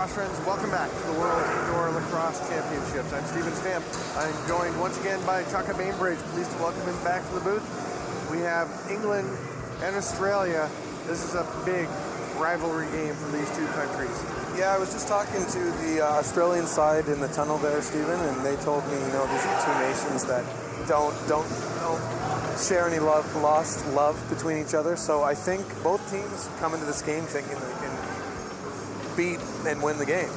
lacrosse friends, welcome back to the World Indoor Lacrosse Championships. I'm Stephen Stamp. I'm joined once again by Chaka Bainbridge. Pleased to welcome him back to the booth. We have England and Australia. This is a big rivalry game for these two countries. Yeah, I was just talking to the Australian side in the tunnel there, Stephen, and they told me, these are two nations that don't share any lost love between each other. So I think both teams come into this game thinking they can beat and win the game.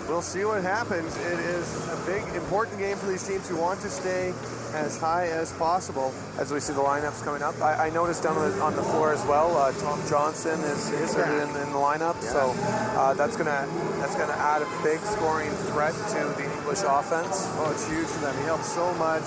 We'll see what happens. It is a big, important game for these teams who want to stay as high as possible. As we see the lineups coming up, I noticed down on the floor as well, Tom Johnson is in the lineup, yeah. So that's gonna add a big scoring threat to the English offense. Oh, it's huge for them. He helps so much.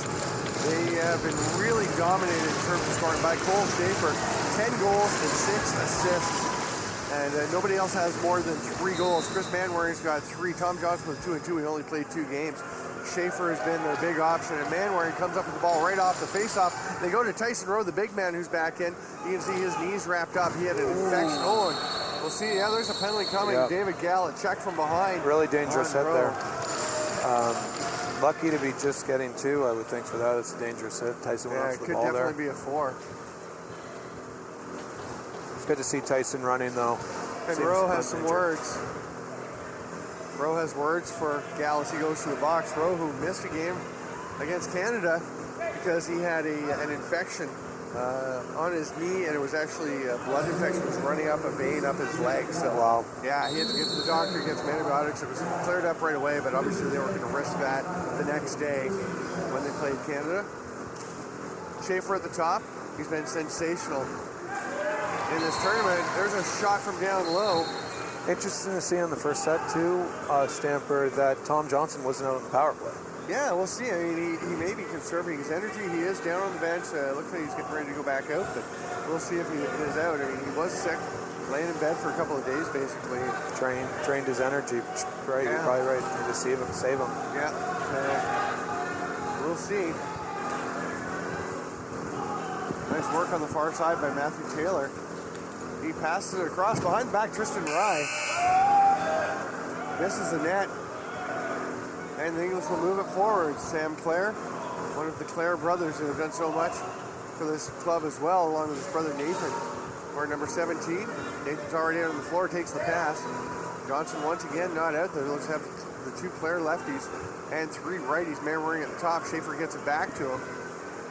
They have been really dominated in terms of scoring by Cole Schaefer. 10 goals and 6 assists. And nobody else has more than 3 goals. Chris Manwaring's got 3. Tom Johnson with 2 and 2. He only played 2 games. Schaefer has been their big option, and Manwaring comes up with the ball right off the face-off. They go to Tyson Rowe, the big man who's back in. You can see his knees wrapped up. He had an infection. Oh, and we'll see. Yeah, there's a penalty coming. Yep. David Gallant check from behind. Really dangerous hit there. Lucky to be just getting 2, I would think, for that. It's a dangerous hit. Tyson went off the ball there. It could definitely be a 4. It's good to see Tyson running, though. And Rowe has some words. Rowe has words for Gal as he goes to the box. Rowe, who missed a game against Canada because he had an infection on his knee, and it was actually a blood infection was running up a vein up his leg. So, wow. Yeah, he had to get to the doctor, get some antibiotics. It was cleared up right away, but obviously they weren't going to risk that the next day when they played Canada. Schaefer at the top. He's been sensational in this tournament. There's a shot from down low. Interesting to see on the first set, too, Stamper, that Tom Johnson wasn't out on the power play. Yeah, we'll see. I mean, he may be conserving his energy. He is down on the bench. Looks like he's getting ready to go back out, but we'll see if he is out. I mean, he was sick, laying in bed for a couple of days, basically. Trained his energy. Right, yeah. You're probably right. Need to save him. Yeah. We'll see. Nice work on the far side by Matthew Taylor. He passes it across behind the back. Tristan Rye misses the net, and the English will move it forward. Sam Clare, one of the Clare brothers who have done so much for this club as well, along with his brother Nathan. Or number 17, Nathan's already out on the floor, takes the pass. Johnson once again not out there. Let's have the 2 Clare lefties and 3 righties. Manwaring at the top. Schaefer gets it back to him.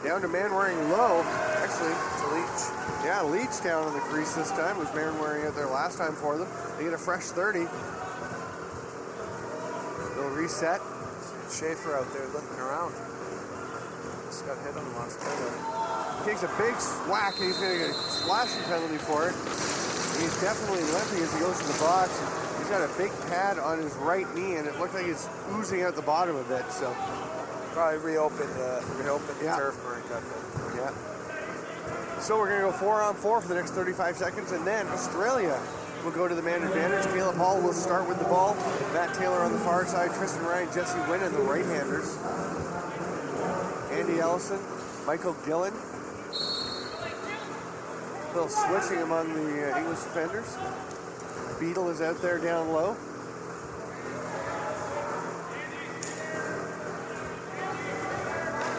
Down to Manwaring low. Actually, to Leach. Yeah, Leach down on the crease this time. It was Manwaring out there last time for them. They get a fresh 30. They'll reset. Schaefer out there limping around. Just got hit on the last play. Takes a big whack, and he's going to get a slashing penalty for it. He's definitely limping as he goes to the box. He's got a big pad on his right knee, and it looked like it's oozing out the bottom of it. So probably reopened the turf burn cut. Yeah. So we're going to go 4-on-4 for the next 35 seconds, and then Australia will go to the man advantage. Caleb Hall will start with the ball. Matt Taylor on the far side. Tristan Ryan, Jesse Winnan, the right-handers. Andy Ellison, Michael Gillen. A little switching among the English defenders. Beadle is out there down low.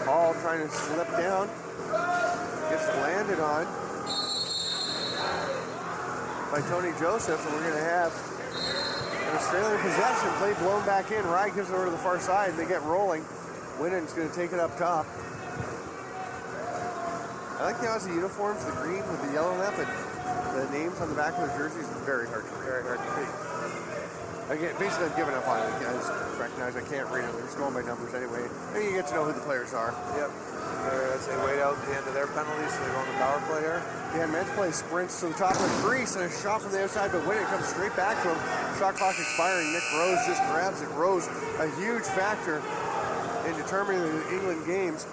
Hall trying to slip down. Gets landed on by Tony Joseph, and we're going to have an Australian possession. Play blown back in. Rye gives it over to the far side, and they get rolling. Winnan's going to take it up top. I like how the uniforms, the green with the yellow on that, but the names on the back of the jerseys are very hard to read. Again, basically, I've given up on it. I just recognize I can't read them. They're just going by numbers anyway. And you get to know who the players are. Yep. As they wait out the end of their penalties, so they go on the power play here. Yeah, men's play sprints to the top of the crease, and a shot from the outside, but Winnan comes straight back to him. Shot clock expiring. Nick Rose just grabs it. Rose, a huge factor in determining the England games.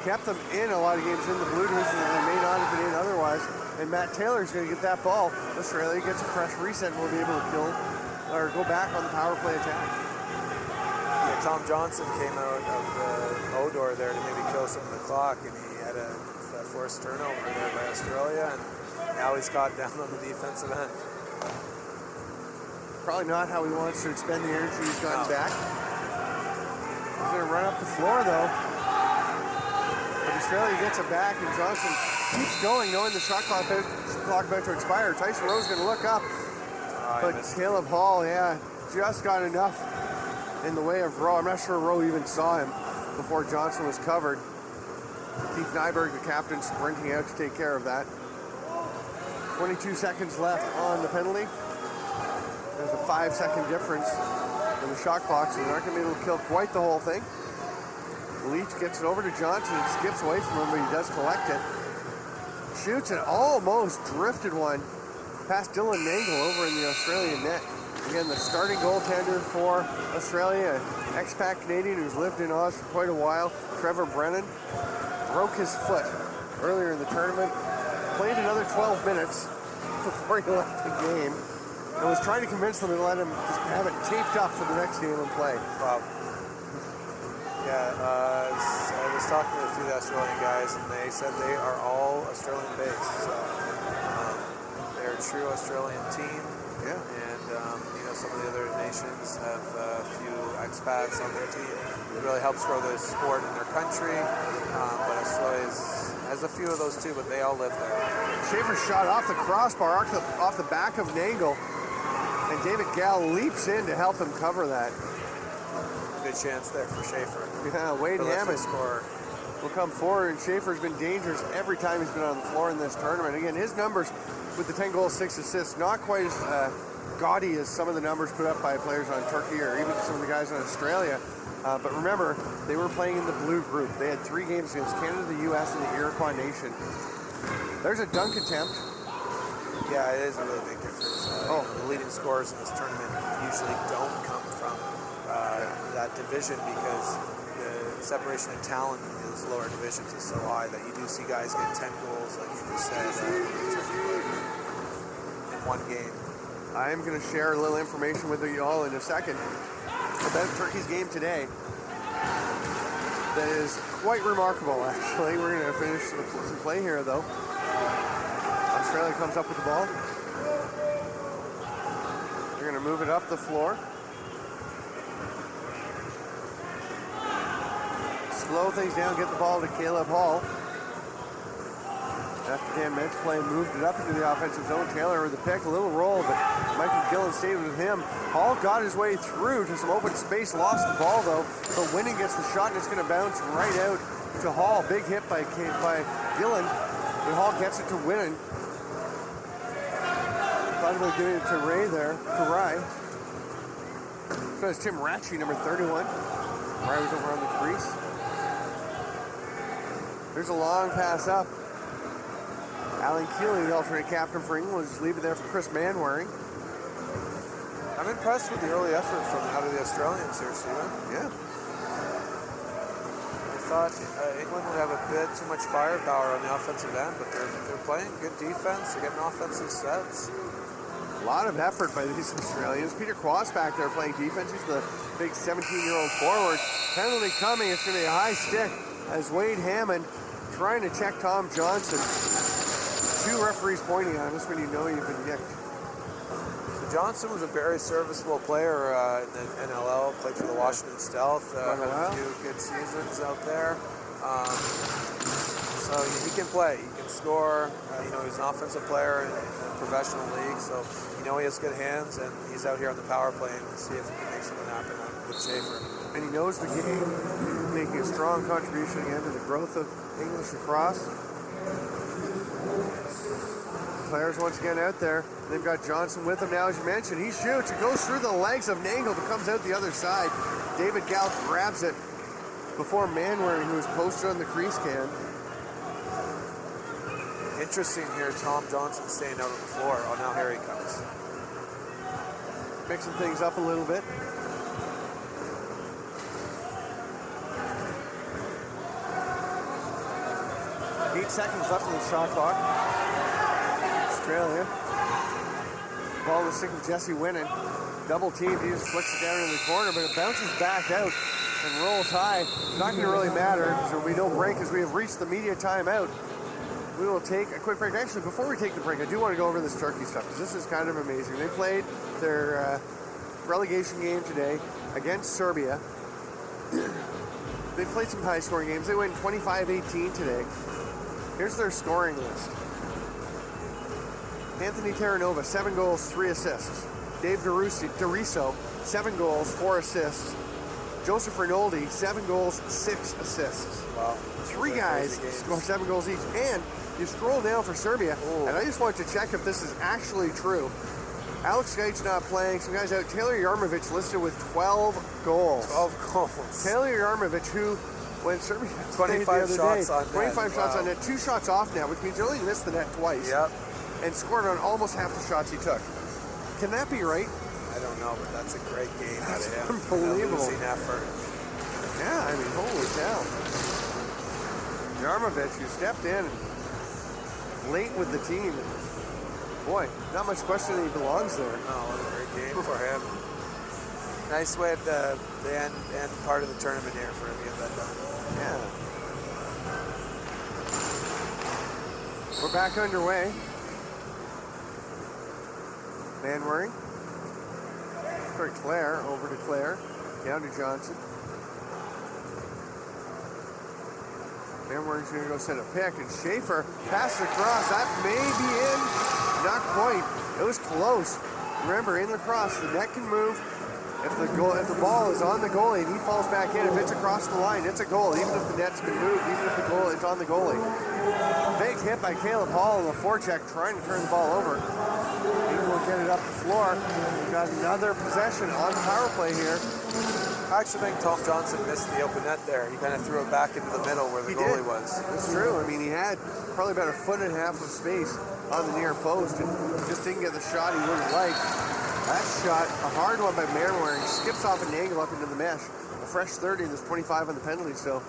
Kept them in a lot of games in the blue division, and they may not have been in otherwise. And Matt Taylor's going to get that ball. Australia gets a fresh reset and will be able to kill or go back on the power play attack. Yeah, Tom Johnson came out of the Odor there to maybe kill some of the clock, and he had a forced turnover there by Australia, and Now he's got down on the defensive end. Probably not how he wants to expend the energy he's gotten No. back. He's going to run up the floor, though. But Australia gets it back, and Johnson keeps going, knowing the shot clock about to expire. Tyson Rowe's going to look up. But Caleb Hall, just got enough in the way of Rowe. I'm not sure Rowe even saw him before Johnson was covered. Keith Nyberg, the captain, sprinting out to take care of that. 22 seconds left on the penalty. There's a 5-second difference in the shot clock, so they're not going to be able to kill quite the whole thing. Leach gets it over to Johnson and skips away from him, but he does collect it. Shoots and almost drifted one past Dylan Nangle over in the Australian net. Again, the starting goaltender for Australia, an expat Canadian who's lived in Oz for quite a while, Trevor Brennan, broke his foot earlier in the tournament, played another 12 minutes before he left the game, and was trying to convince them to let him just have it taped up for the next game and play. Wow. I was talking to a few of the Australian guys, and they said they are all Australian-based. So they're a true Australian team. Yeah. And some of the other nations have a few expats on their team. It really helps grow the sport in their country. But Australia has a few of those too, but they all live there. Schaefer shot off the crossbar, off the back of Nangle, and David Gall leaps in to help him cover that. Good chance there for Schaefer. Yeah, Wade Hammond scorer will come forward, and Schaefer's been dangerous every time he's been on the floor in this tournament. Again, his numbers with the 10 goals, 6 assists, not quite as gaudy as some of the numbers put up by players on Turkey or even some of the guys on Australia. But remember, they were playing in the blue group. They had 3 games against Canada, the U.S., and the Iroquois Nation. There's a dunk attempt. Yeah, it is a really big difference. The leading scorers in this tournament usually don't come from that division because the separation of talent in those lower divisions is so high that you do see guys get 10 goals, like you just said, in one game. I am going to share a little information with you all in a second about Turkey's game today. That is quite remarkable, actually. We're going to finish some play here, though. Australia comes up with the ball. They're going to move it up the floor. Slow things down, get the ball to Caleb Hall. After Dan Metz play, moved it up into the offensive zone. Taylor with the pick, a little roll, but Michael Gillen stayed with him. Hall got his way through to some open space, lost the ball though, but Winning gets the shot and it's going to bounce right out to Hall. Big hit by Gillen, and Hall gets it to Winning. Thought about giving it to Ray there, to Rye. So it's Tim Ratchie, number 31. Rye was over on the crease. There's a long pass up. Alan Keeley, the alternate captain for England, will just leave it there for Chris Manwaring. I'm impressed with the early effort from out of the Australians here, Stephen. Yeah. I thought England would have a bit too much firepower on the offensive end, but they're playing good defense. They're getting offensive sets. A lot of effort by these Australians. Peter Quass back there playing defense. He's the big 17-year-old forward. Penalty coming. It's going to be a high stick as Wade Hammond trying to check Tom Johnson. 2 referees pointing at us when you know you've been nicked. So Johnson was a very serviceable player in the NLL, played for the Washington Stealth, had a few good seasons out there. So he can play, he can score. He's an offensive player in a professional league, so he has good hands, and he's out here on the power play and see if he can make something happen with Schaefer. And he knows the game, making a strong contribution again to the growth of English lacrosse. Players once again out there. They've got Johnson with him now, as you mentioned. He shoots. It goes through the legs of Nangle, but comes out the other side. David Gall grabs it before Manwaring, who was posted on the crease can. Interesting here, Tom Johnson staying out on the floor. Oh, now here he comes. Mixing things up a little bit. Eight seconds left in the shot clock. Australia. Ball to stick with Jesse Winning. Double teamed. He just flicks it down in the corner, but it bounces back out and rolls high. Not going to really matter, so we don't break as we have reached the media timeout. we will take a quick break. Actually, before we take the break, I do want to go over this Turkey stuff because this is kind of amazing. They played their relegation game today against Serbia. They played some high-scoring games. They went 25-18 today. Here's their scoring list. Anthony Terranova, 7 goals, 3 assists. Dave DeRiso, 7 goals, 4 assists. Joseph Rinaldi, 7 goals, 6 assists. Wow. 3 guys score 7 goals each. And you scroll down for Serbia, and I just want to check if this is actually true. Alex Geit's not playing. Some guys out. Taylor Yarmovich listed with 12 goals. 12 goals. Taylor Yarmovich, who, when Serbia 25 shots on net. 25 shots on net, 2 shots off now, which means he only missed the net twice. Yep. And scored on almost half the shots he took. Can that be right? I don't know, but that's a great game out of him. Unbelievable. Losing effort. Yeah, I mean, holy cow. Yarmovich, who stepped in late with the team. Boy, not much question that he belongs there. No, what a great game for him. Nice way at the end part of the tournament here for him to get that done. Yeah. We're back underway. Manwaring. For Claire, over to Claire. Down to Johnson. Manwaring's going to go send a pick, and Schaefer passes across. That may be in. Not quite. It was close. Remember, in lacrosse, the net can move. If the ball is on the goalie and he falls back in, if it's across the line, it's a goal. Even if the net's been moved, even if the goal is on the goalie. Big hit by Caleb Hall on the forecheck, trying to turn the ball over. He will get it up the floor. We've got another possession on the power play here. I actually think Tom Johnson missed the open net there. He kind of threw it back into the middle where the goalie was. It's true. I mean, he had probably about 1.5 feet of space on the near post and just didn't get the shot he would have liked. That shot, a hard one by Manwaring, skips off an angle up into the mesh. A fresh 30, and there's 25 on the penalty still.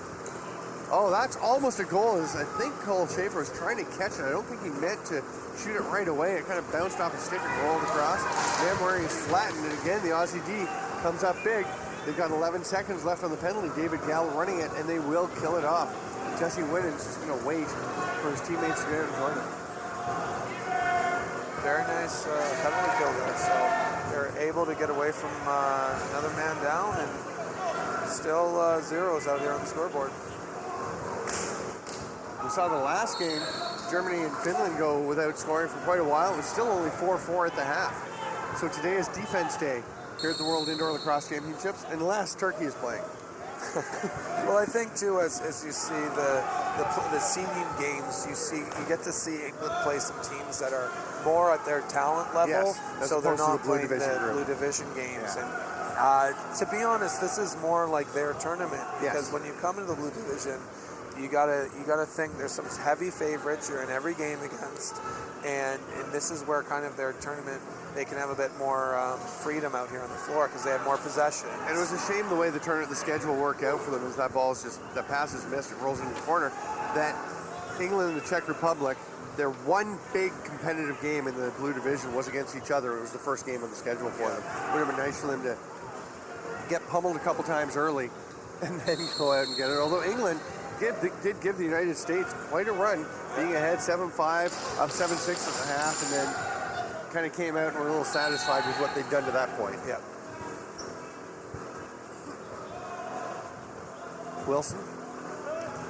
Oh, that's almost a goal. I think Cole Schaefer was trying to catch it. I don't think he meant to shoot it right away. It kind of bounced off his stick and rolled across. Manwaring is flattened, and again, the Aussie D comes up big. They've got 11 seconds left on the penalty. David Gall running it, and they will kill it off. Jesse Winnen's just going to wait for his teammates to get out and join him. Very nice penalty kill there. So they're able to get away from another man down, and still zeros out here on the scoreboard. We saw the last game, Germany and Finland go without scoring for quite a while. It was still only 4-4 at the half. So today is defense day here at the World Indoor Lacrosse Championships, unless Turkey is playing. Well, I think too, as you see the seeding games, you get to see England play some teams that are more at their talent level, yes, so they're not playing the Blue Division games. Yeah. And to be honest, this is more like their tournament, because yes, when you come into the Blue Division, you gotta think there's some heavy favorites you're in every game against, and this is where kind of their tournament, they can have a bit more freedom out here on the floor because they have more possession. And it was a shame the way the schedule worked out for them, as that ball is just, the pass is missed, it rolls into the corner, that England and the Czech Republic, their one big competitive game in the Blue Division was against each other. It was the first game on the schedule for them. It would have been nice for them to get pummeled a couple times early and then go out and get it. Although England did give the United States quite a run, being ahead 7-5, up 7-6 at the half, and then kind of came out and were a little satisfied with what they'd done to that point. Yeah. Wilson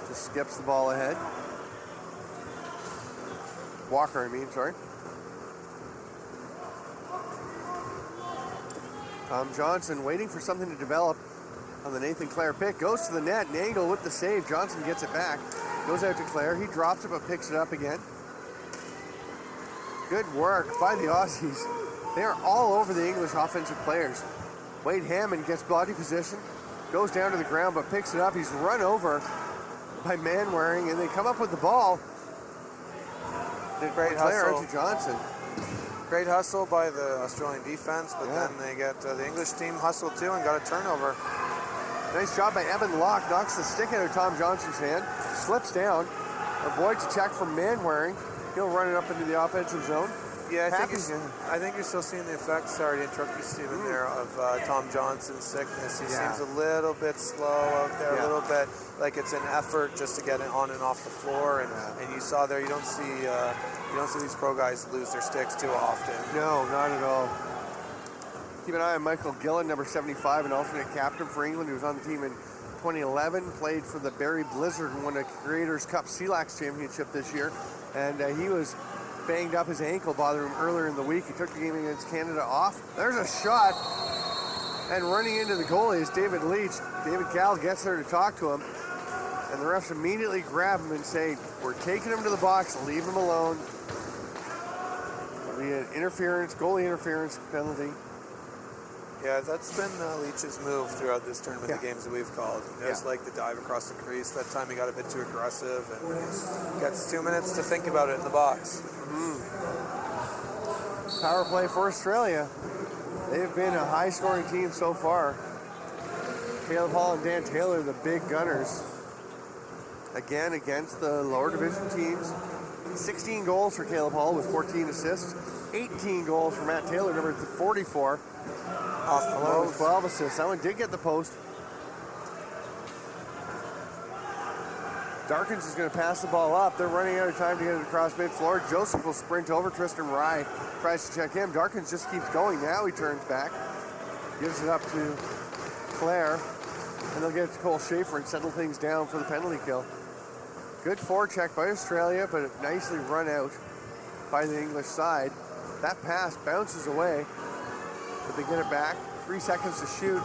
just skips the ball ahead. Walker, sorry. Tom Johnson waiting for something to develop on the Nathan Clare pick. Goes to the net, an angle with the save. Johnson gets it back. Goes out to Clare. He drops it but picks it up again. Good work by the Aussies. They are all over the English offensive players. Wade Hammond gets body position, goes down to the ground but picks it up. He's run over by Manwaring, and they come up with the ball. Great Clare hustle. to Johnson. Great hustle by the Australian defense, but then they get the English team hustled too and got a turnover. Nice job by Evan Locke. Knocks the stick out of Tom Johnson's hand. Slips down. Avoids a check from Manwaring. He'll run it up into the offensive zone. Yeah, happy. I think you're still seeing the effects. Sorry to interrupt you, Stephen, there, of Tom Johnson's sickness. He seems a little bit slow out there, a little bit like it's an effort just to get it on and off the floor. And you saw there, you don't see these pro guys lose their sticks too often. No, not at all. Keep an eye on Michael Gillen, number 75, an alternate captain for England, who was on the team in 2011, played for the Barrie Blizzard and won a Creators Cup CLAX championship this year. And he was banged up, his ankle bothered him earlier in the week. He took the game against Canada off. There's a shot, and running into the goalie is David Leach. David Gal gets there to talk to him, and the refs immediately grab him and say, we're taking him to the box, leave him alone. It'll be an interference, goalie interference penalty. Yeah, that's been Leach's move throughout this tournament, the games that we've called. Just like the dive across the crease. That time he got a bit too aggressive and gets 2 minutes to think about it in the box. Power play for Australia. They've been a high-scoring team so far. Caleb Hall and Dan Taylor, the big gunners. Again, against the lower division teams. 16 goals for Caleb Hall with 14 assists. 18 goals for Matt Taylor, number 44. Off the post. 12 assists. That one did get the post. Darkins is going to pass the ball up. They're running out of time to get it across midfloor. Joseph will sprint over. Tristan Rye tries to check him. Darkins just keeps going. Now he turns back. Gives it up to Claire. And they'll get it to Cole Schaefer and settle things down for the penalty kill. Good forecheck by Australia, but nicely run out by the English side. That pass bounces away. But they get it back. 3 seconds to shoot.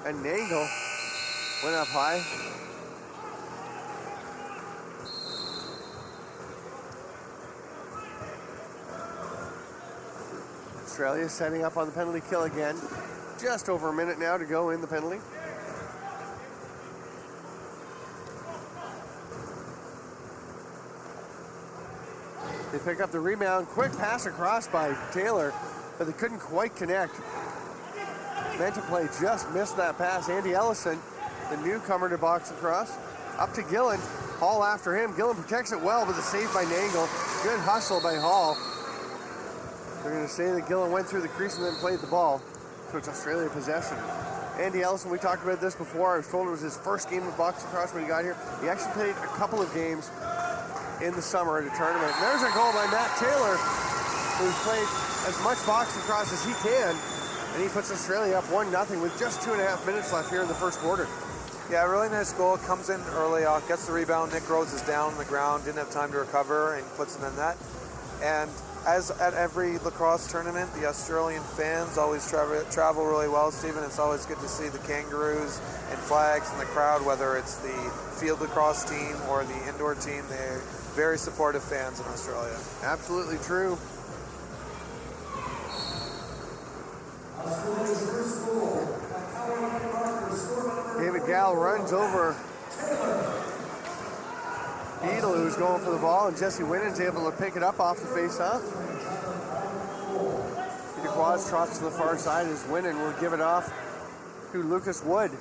And Nangle went up high. Australia setting up on the penalty kill again. Just over a minute now to go in the penalty. They pick up the rebound. Quick pass across by Taylor, but they couldn't quite connect. Meant to play just missed that pass. Andy Ellison, the newcomer to box across. Up to Gillen. Hall after him. Gillen protects it well, but the save by Nangle. Good hustle by Hall. They're going to say that Gillen went through the crease and then played the ball. So it's Australia possession. Andy Ellison, we talked about this before. I was told it was his first game of box across when he got here. He actually played a couple of games in the summer at a tournament. And there's a goal by Matt Taylor, who's played as much box across as he can. And he puts Australia up 1-0 with just 2.5 minutes left here in the first quarter. Yeah, really nice goal. Comes in early, gets the rebound. Nick Rose is down on the ground, didn't have time to recover, and puts it in net. And as at every lacrosse tournament, the Australian fans always travel really well, Stephen. It's always good to see the Kangaroos and flags in the crowd, whether it's the field lacrosse team or the indoor team. They're very supportive fans in Australia. Absolutely true. David Gal runs over Beadle, who's going for the ball, and Jesse Winnen's able to pick it up off the face-off. Peter Quaz trots to the far side as Winnen will give it off to Lucas Wood.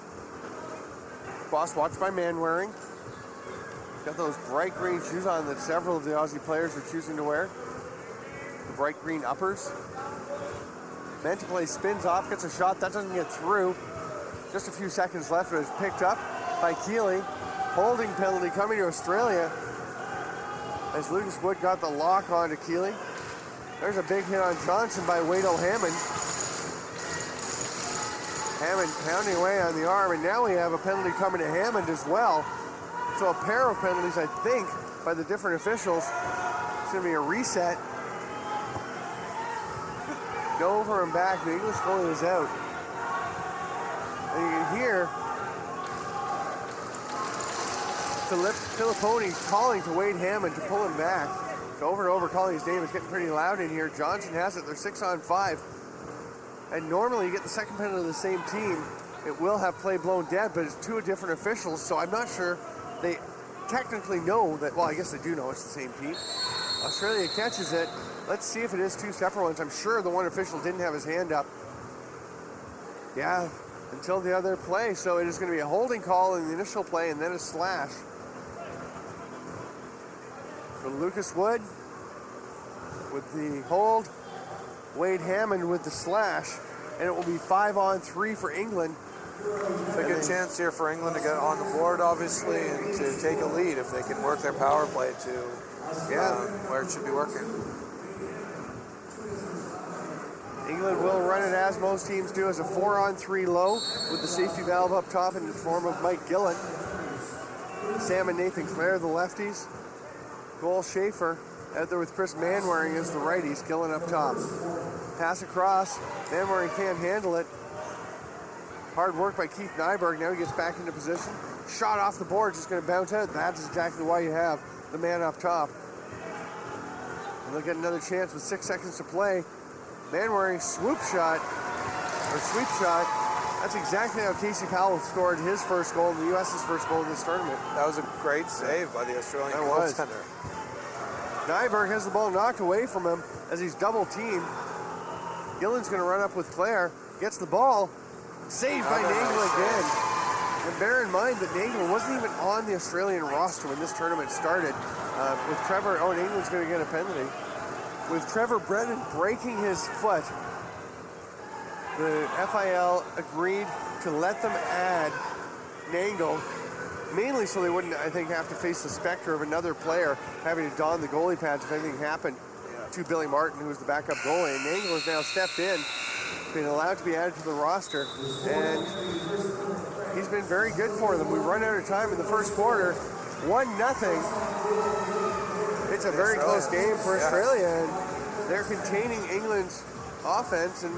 Boss watched by Manwaring. Got those bright green shoes on that several of the Aussie players are choosing to wear. The bright green uppers. Meant to play, spins off, gets a shot, that doesn't get through. Just a few seconds left, but it's picked up by Keeley. Holding penalty coming to Australia as Lucas Wood got the lock on to Keeley. There's a big hit on Johnson by Wade O'Hammond. Hammond pounding away on the arm, and now we have a penalty coming to Hammond as well. So a pair of penalties, I think, by the different officials. It's going to be a reset. Go over and back. The English goalie is out. And you can hear Filipponi calling to Wade Hammond to pull him back. So over and over calling his name. It's getting pretty loud in here. Johnson has it. They're 6-on-5. And normally you get the second penalty of the same team. It will have play blown dead, but it's two different officials. So I'm not sure they technically know that. Well, I guess they do know it's the same team. Australia catches it. Let's see if it is two separate ones. I'm sure the one official didn't have his hand up. Yeah, until the other play. So it is going to be a holding call in the initial play and then a slash. For Lucas Wood with the hold. Wade Hammond with the slash, and it will be 5-on-3 for England. It's a good chance here for England to get on the board, obviously, and to take a lead if they can work their power play to where it should be working. England will run it, as most teams do, as a 4-on-3 low with the safety valve up top in the form of Mike Gillen. Sam and Nathan Clare, the lefties. Goal Schaefer out there with Chris Manwaring as the righties. Gillen up top. Pass across. Manwaring can't handle it. Hard work by Keith Nyberg. Now he gets back into position. Shot off the board, just going to bounce out. That's exactly why you have the man up top. And they'll get another chance with 6 seconds to play. Manwaring swoop shot, or sweep shot. That's exactly how Casey Powell scored his first goal, the U.S.'s first goal in this tournament. That was a great save by the Australian goaltender. Nyberg has the ball knocked away from him as he's double teamed. Gillen's going to run up with Clare, gets the ball, saved by Nagle again. And bear in mind that Nagle wasn't even on the Australian roster when this tournament started. With Trevor, and England's going to get a penalty. With Trevor Brennan breaking his foot, the FIL agreed to let them add Nagle, mainly so they wouldn't, I think, have to face the specter of another player having to don the goalie pads if anything happened to Billy Martin, who was the backup goalie. And Nagle has now stepped in, been allowed to be added to the roster, and he's been very good for them. We run out of time in the first quarter, 1-0. It's a very close game for Australia, and they're containing England's offense, and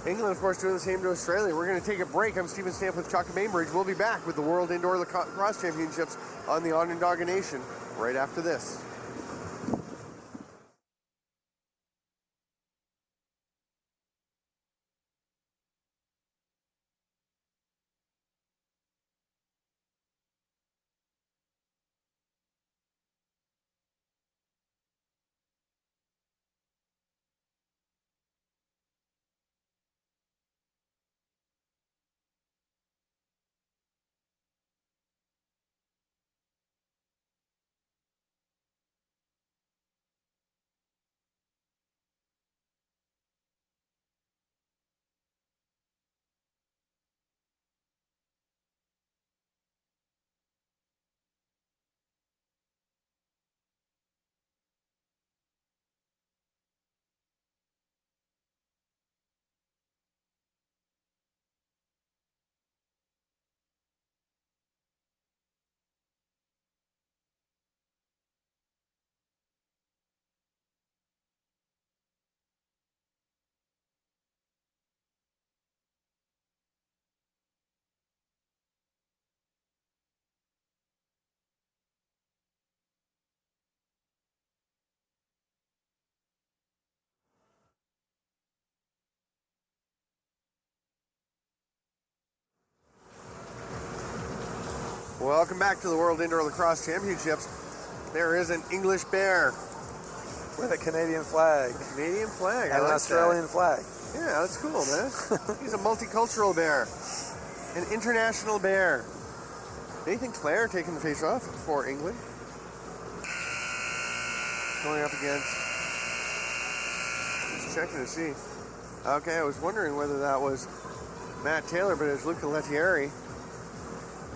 England, of course, doing the same to Australia. We're going to take a break. I'm Stephen Stamp with Chalk and Bainbridge. We'll be back with the World Indoor Lacrosse Championships on the Onondaga Nation right after this. Welcome back to the World Indoor Lacrosse Championships. There is an English bear with a Canadian flag. Canadian flag. And an Australian flag. Yeah, that's cool, man. He's a multicultural bear. An international bear. Nathan Clare taking the face off for England. Going up against... Just checking to see. Okay, I was wondering whether that was Matt Taylor, but it's Luca Lettieri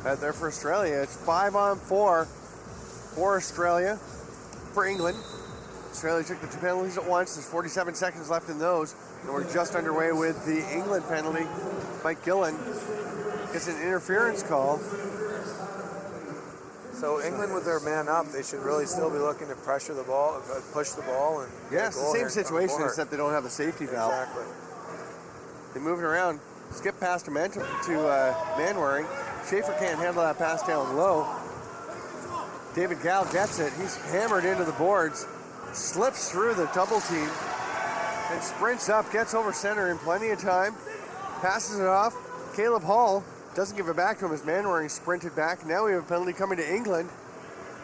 out there for Australia. It's 5-on-4 for Australia, for England. Australia took the 2 penalties at once. There's 47 seconds left in those, and we're just underway with the England penalty. Mike Gillen gets an interference call. So England, with their man up, they should really still be looking to pressure the ball, push the ball, and it's the same situation except they don't have the safety valve. Exactly. They move it around, skip past to Manwaring. Schaefer can't handle that pass down low. David Gal gets it. He's hammered into the boards, slips through the double team, and sprints up, gets over center in plenty of time, passes it off. Caleb Hall doesn't give it back to him as Manwaring sprinted back. Now we have a penalty coming to England,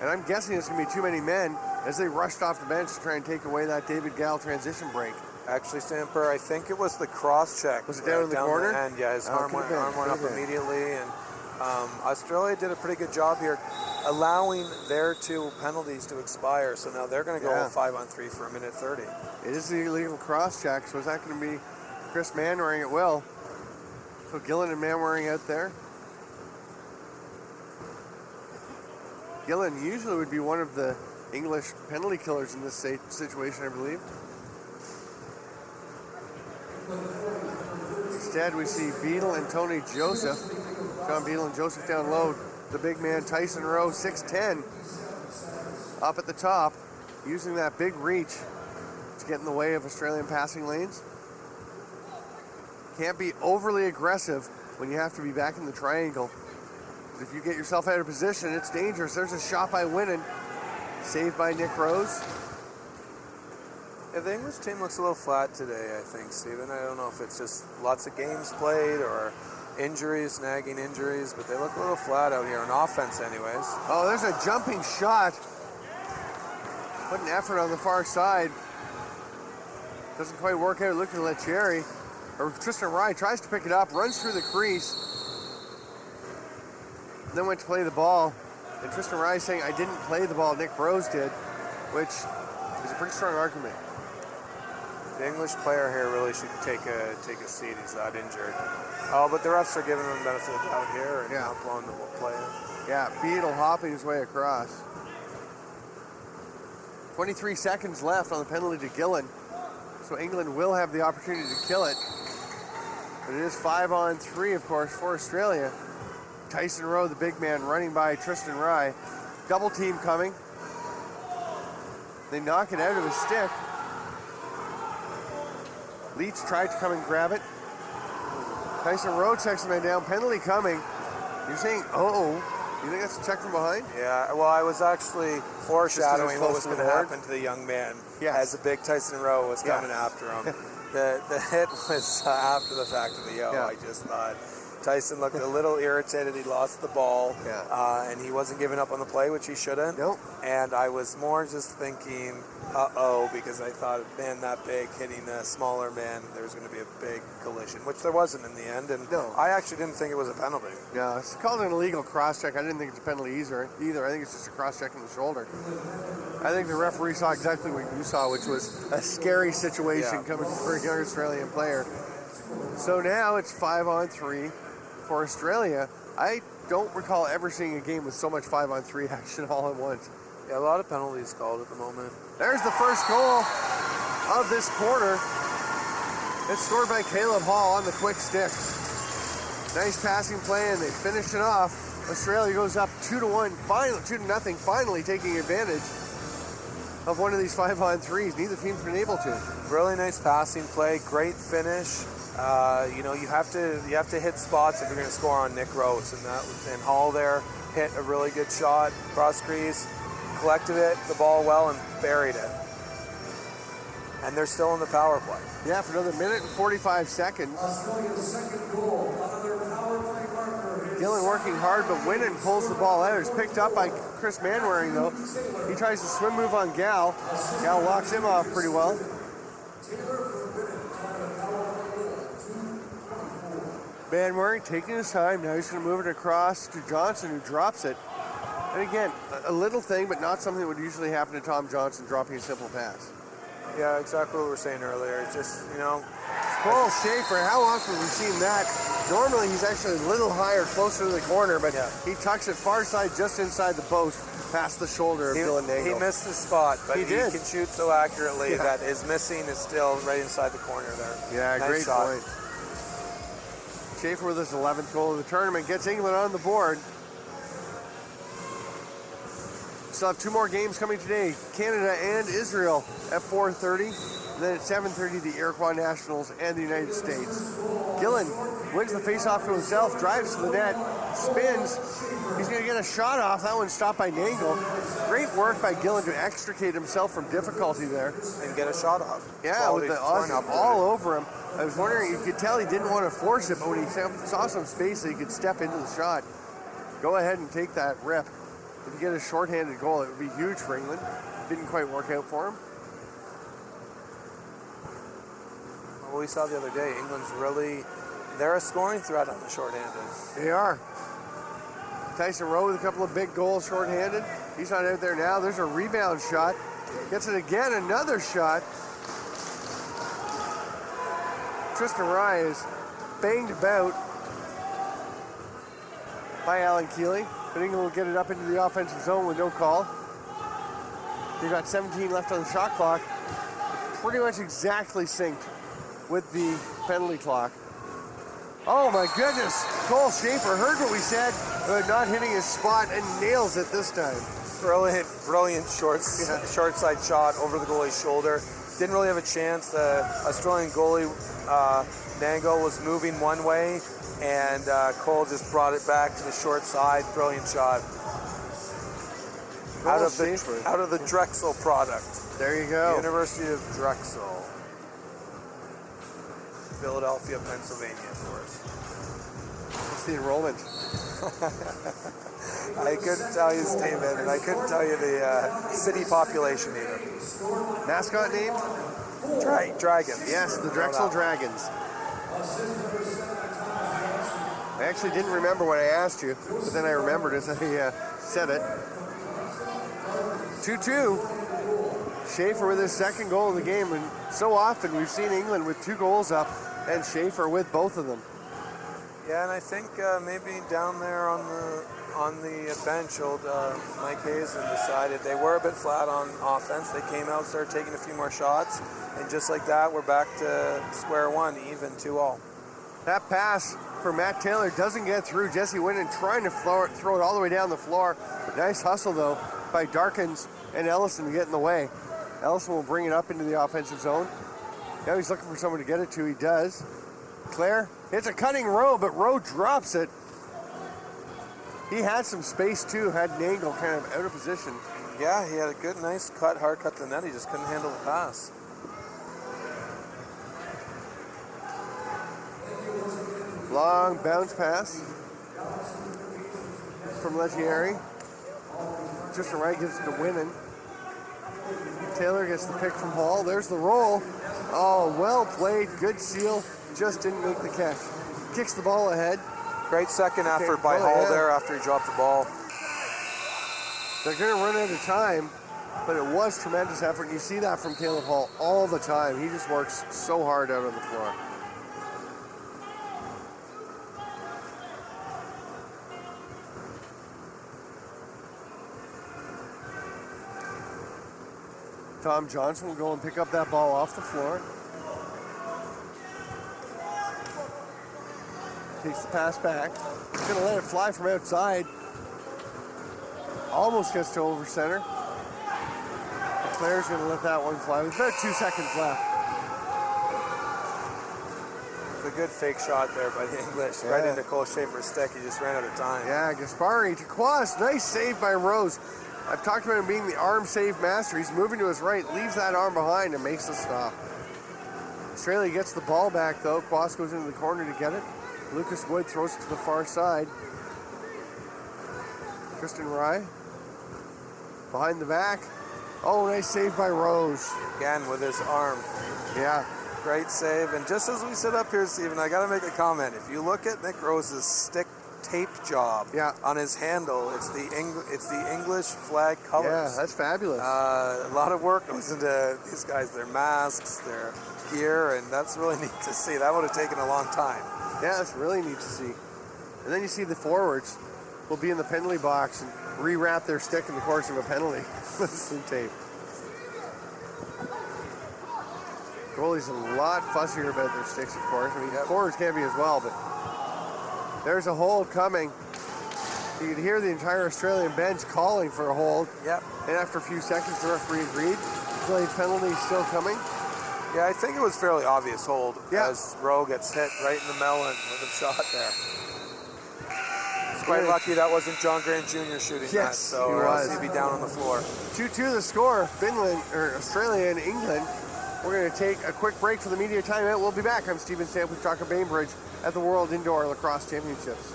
and I'm guessing it's going to be too many men as they rushed off the bench to try and take away that David Gal transition break. Actually, Stamper, I think it was the cross check. Was it down in the corner? And yeah, his arm went up immediately, and Australia did a pretty good job here allowing their 2 penalties to expire. So now they're going to go 5-on-3 for 1:30. It is the illegal cross check, so is that going to be Chris Manwaring at will? So Gillen and Manwaring out there. Gillen usually would be one of the English penalty killers in this situation, I believe. Instead, we see Beadle and Tony Joseph. John Beadle and Joseph down low. The big man, Tyson Rowe, 6'10", up at the top, using that big reach to get in the way of Australian passing lanes. Can't be overly aggressive when you have to be back in the triangle. If you get yourself out of position, it's dangerous. There's a shot by Winnan, saved by Nick Rose. Yeah, the English team looks a little flat today, I think, Stephen. I don't know if it's just lots of games played or injuries, nagging injuries, but they look a little flat out here on offense anyways. Oh, there's a jumping shot. Put an effort on the far side. Doesn't quite work out. Looking at Cherry. Or Tristan Rye tries to pick it up, runs through the crease, then went to play the ball. And Tristan Rye saying, I didn't play the ball, Nick Rose did, which is a pretty strong argument. The English player here really should take a seat. He's that injured. Oh, but the refs are giving him the benefit of the doubt here and not blowing the play in. Yeah, Beadle hopping his way across. 23 seconds left on the penalty to Gillen. So England will have the opportunity to kill it. But it is 5-on-3, of course, for Australia. Tyson Rowe, the big man, running by Tristan Rye. Double team coming. They knock it out of his stick. Leach tried to come and grab it. Tyson Rowe checks the man down. Penalty coming. You're saying, you think that's a check from behind? Yeah, well, I was actually foreshadowing what was going to happen to the young man as the big Tyson Rowe was coming after him. The hit was after the fact of the yell. I just thought Tyson looked a little irritated. He lost the ball, and he wasn't giving up on the play, which he shouldn't. Nope. And I was more just thinking, because I thought, man, that big hitting a smaller man, there's going to be a big collision, which there wasn't in the end. And I actually didn't think it was a penalty. Yeah, it's called an illegal cross-check. I didn't think it's a penalty either. I think it's just a cross-check in the shoulder. I think the referee saw exactly what you saw, which was a scary situation coming for a young Australian player. So now it's 5-on-3 for Australia. I don't recall ever seeing a game with so much 5-on-3 action all at once. Yeah, a lot of penalties called at the moment. There's the first goal of this quarter. It's scored by Caleb Hall on the quick stick. Nice passing play, and they finish it off. Australia goes up 2-1, 2-0, finally taking advantage of one of these 5-on-3s. Neither team's been able to. Really nice passing play, great finish. You have to hit spots if you're going to score on Nick Rose, and Hall there hit a really good shot, cross crease, collected the ball well, and buried it. And they're still in the power play. Yeah, for another minute and 45 seconds. Australia's second goal, another power play marker. Gillen working hard, but Winnan pulls the ball out. It's picked up by Chris Manwaring, though. He tries to swim move on Gal. Gal locks him off pretty well. Manwaring taking his time. Now he's going to move it across to Johnson, who drops it. And again, a little thing, but not something that would usually happen to Tom Johnson, dropping a simple pass. Yeah, exactly what we were saying earlier. It's just, Paul Schaefer, how often have we seen that? Normally he's actually a little higher, closer to the corner, but he tucks it far side, just inside the post, past the shoulder of Dylan Nagel. He missed the spot, but he did. Can shoot so accurately that his missing is still right inside the corner there. Yeah, nice great shot. point. Schaefer with his 11th goal of the tournament gets England on the board. Still have 2 more games coming today. Canada and Israel at 4:30. And then at 7:30, the Iroquois Nationals and the United States. Gillen wins the face-off to himself, drives to the net, spins. He's going to get a shot off. That one's stopped by Nagel. Great work by Gillen to extricate himself from difficulty there. And get a shot off. Yeah, with the Aussies all over him. I was wondering, you could tell he didn't want to force it, but when he saw some space that he could step into the shot, go ahead and take that rip. If you get a shorthanded goal, it would be huge for England. Didn't quite work out for him. Well, we saw the other day, England's they're a scoring threat on the shorthanded. They are. Tyson Rowe with a couple of big goals shorthanded. He's not out there now. There's a rebound shot. Gets it again, another shot. Tristan Rye is banged about by Alan Keeley, but England will get it up into the offensive zone with no call. They've got 17 left on the shot clock. Pretty much exactly synced with the penalty clock. Oh my goodness, Cole Schaefer heard what we said about not hitting his spot and nails it this time. Brilliant short side shot over the goalie's shoulder. Didn't really have a chance. The Australian goalie, Nango, was moving one way, and Cole just brought it back to the short side. Brilliant shot. Out of the Drexel product. There you go. University of Drexel. Philadelphia, Pennsylvania for us. What's the enrollment? I couldn't tell you, Steven, and I couldn't tell you the city population either. Mascot name? Dragons. Yes, the Drexel Dragons. I actually didn't remember what I asked you, but then I remembered as I said it. 2-2. Schaefer with his second goal of the game, and so often we've seen England with 2 goals up and Schaefer with both of them. Yeah, and I think maybe down there on the bench, old Mike Hazen decided they were a bit flat on offense. They came out, started taking a few more shots, and just like that, we're back to square one, even 2-all. That pass for Matt Taylor doesn't get through. Jesse Winnan trying to throw it all the way down the floor. Nice hustle, though, by Darkins and Ellison to get in the way. Ellison will bring it up into the offensive zone. Now he's looking for someone to get it to. He does. Claire hits a cutting Rowe, but Rowe drops it. He had some space, too, had an angle kind of out of position. Yeah, he had a good, nice cut, hard cut to the net. He just couldn't handle the pass. Long bounce pass from Leggieri. Tristan Wright gives it to Winnan. Taylor gets the pick from Hall. There's the roll. Oh, well played. Good seal. Just didn't make the catch. Kicks the ball ahead. Great second effort by Hall there after he dropped the ball. They're going to run out of time, but it was tremendous effort. And you see that from Caleb Hall all the time. He just works so hard out on the floor. Tom Johnson will go and pick up that ball off the floor. Takes the pass back. He's going to let it fly from outside. Almost gets to over center. Claire's going to let that one fly with about 2 seconds left. It's a good fake shot there by the English. Yeah. Right into Cole Schaefer's stick. He just ran out of time. Yeah, Gaspari to Quas. Nice save by Rose. I've talked about him being the arm save master. He's moving to his right, leaves that arm behind and makes the stop. Australia gets the ball back though. Quas goes into the corner to get it. Lucas Wood throws it to the far side. Tristan Rye behind the back. Oh, nice save by Rose. Again with his arm. Yeah. Great save. And just as we sit up here, Stephen, I got to make a comment. If you look at Nick Rose's stick tape job on his handle, it's the English flag colors. Yeah, that's fabulous. A lot of work goes into these guys, their masks, their gear, and that's really neat to see. That would have taken a long time. Yeah, that's really neat to see. And then you see the forwards will be in the penalty box and rewrap their stick in the course of a penalty with some tape. Goalies a lot fussier about their sticks, of course. I mean, forwards can be as well, but there's a hold coming. You could hear the entire Australian bench calling for a hold. Yep. And after a few seconds, the referee agreed. Delayed penalty still coming. Yeah, I think it was fairly obvious hold as Rowe gets hit right in the melon with a shot there. It's quite lucky that wasn't John Grant Jr. shooting that, so or else he'd be down on the floor. 2-2 the score, Australia and England. We're going to take a quick break for the media timeout. We'll be back. I'm Stephen Stamp talking Bainbridge at the World Indoor Lacrosse Championships.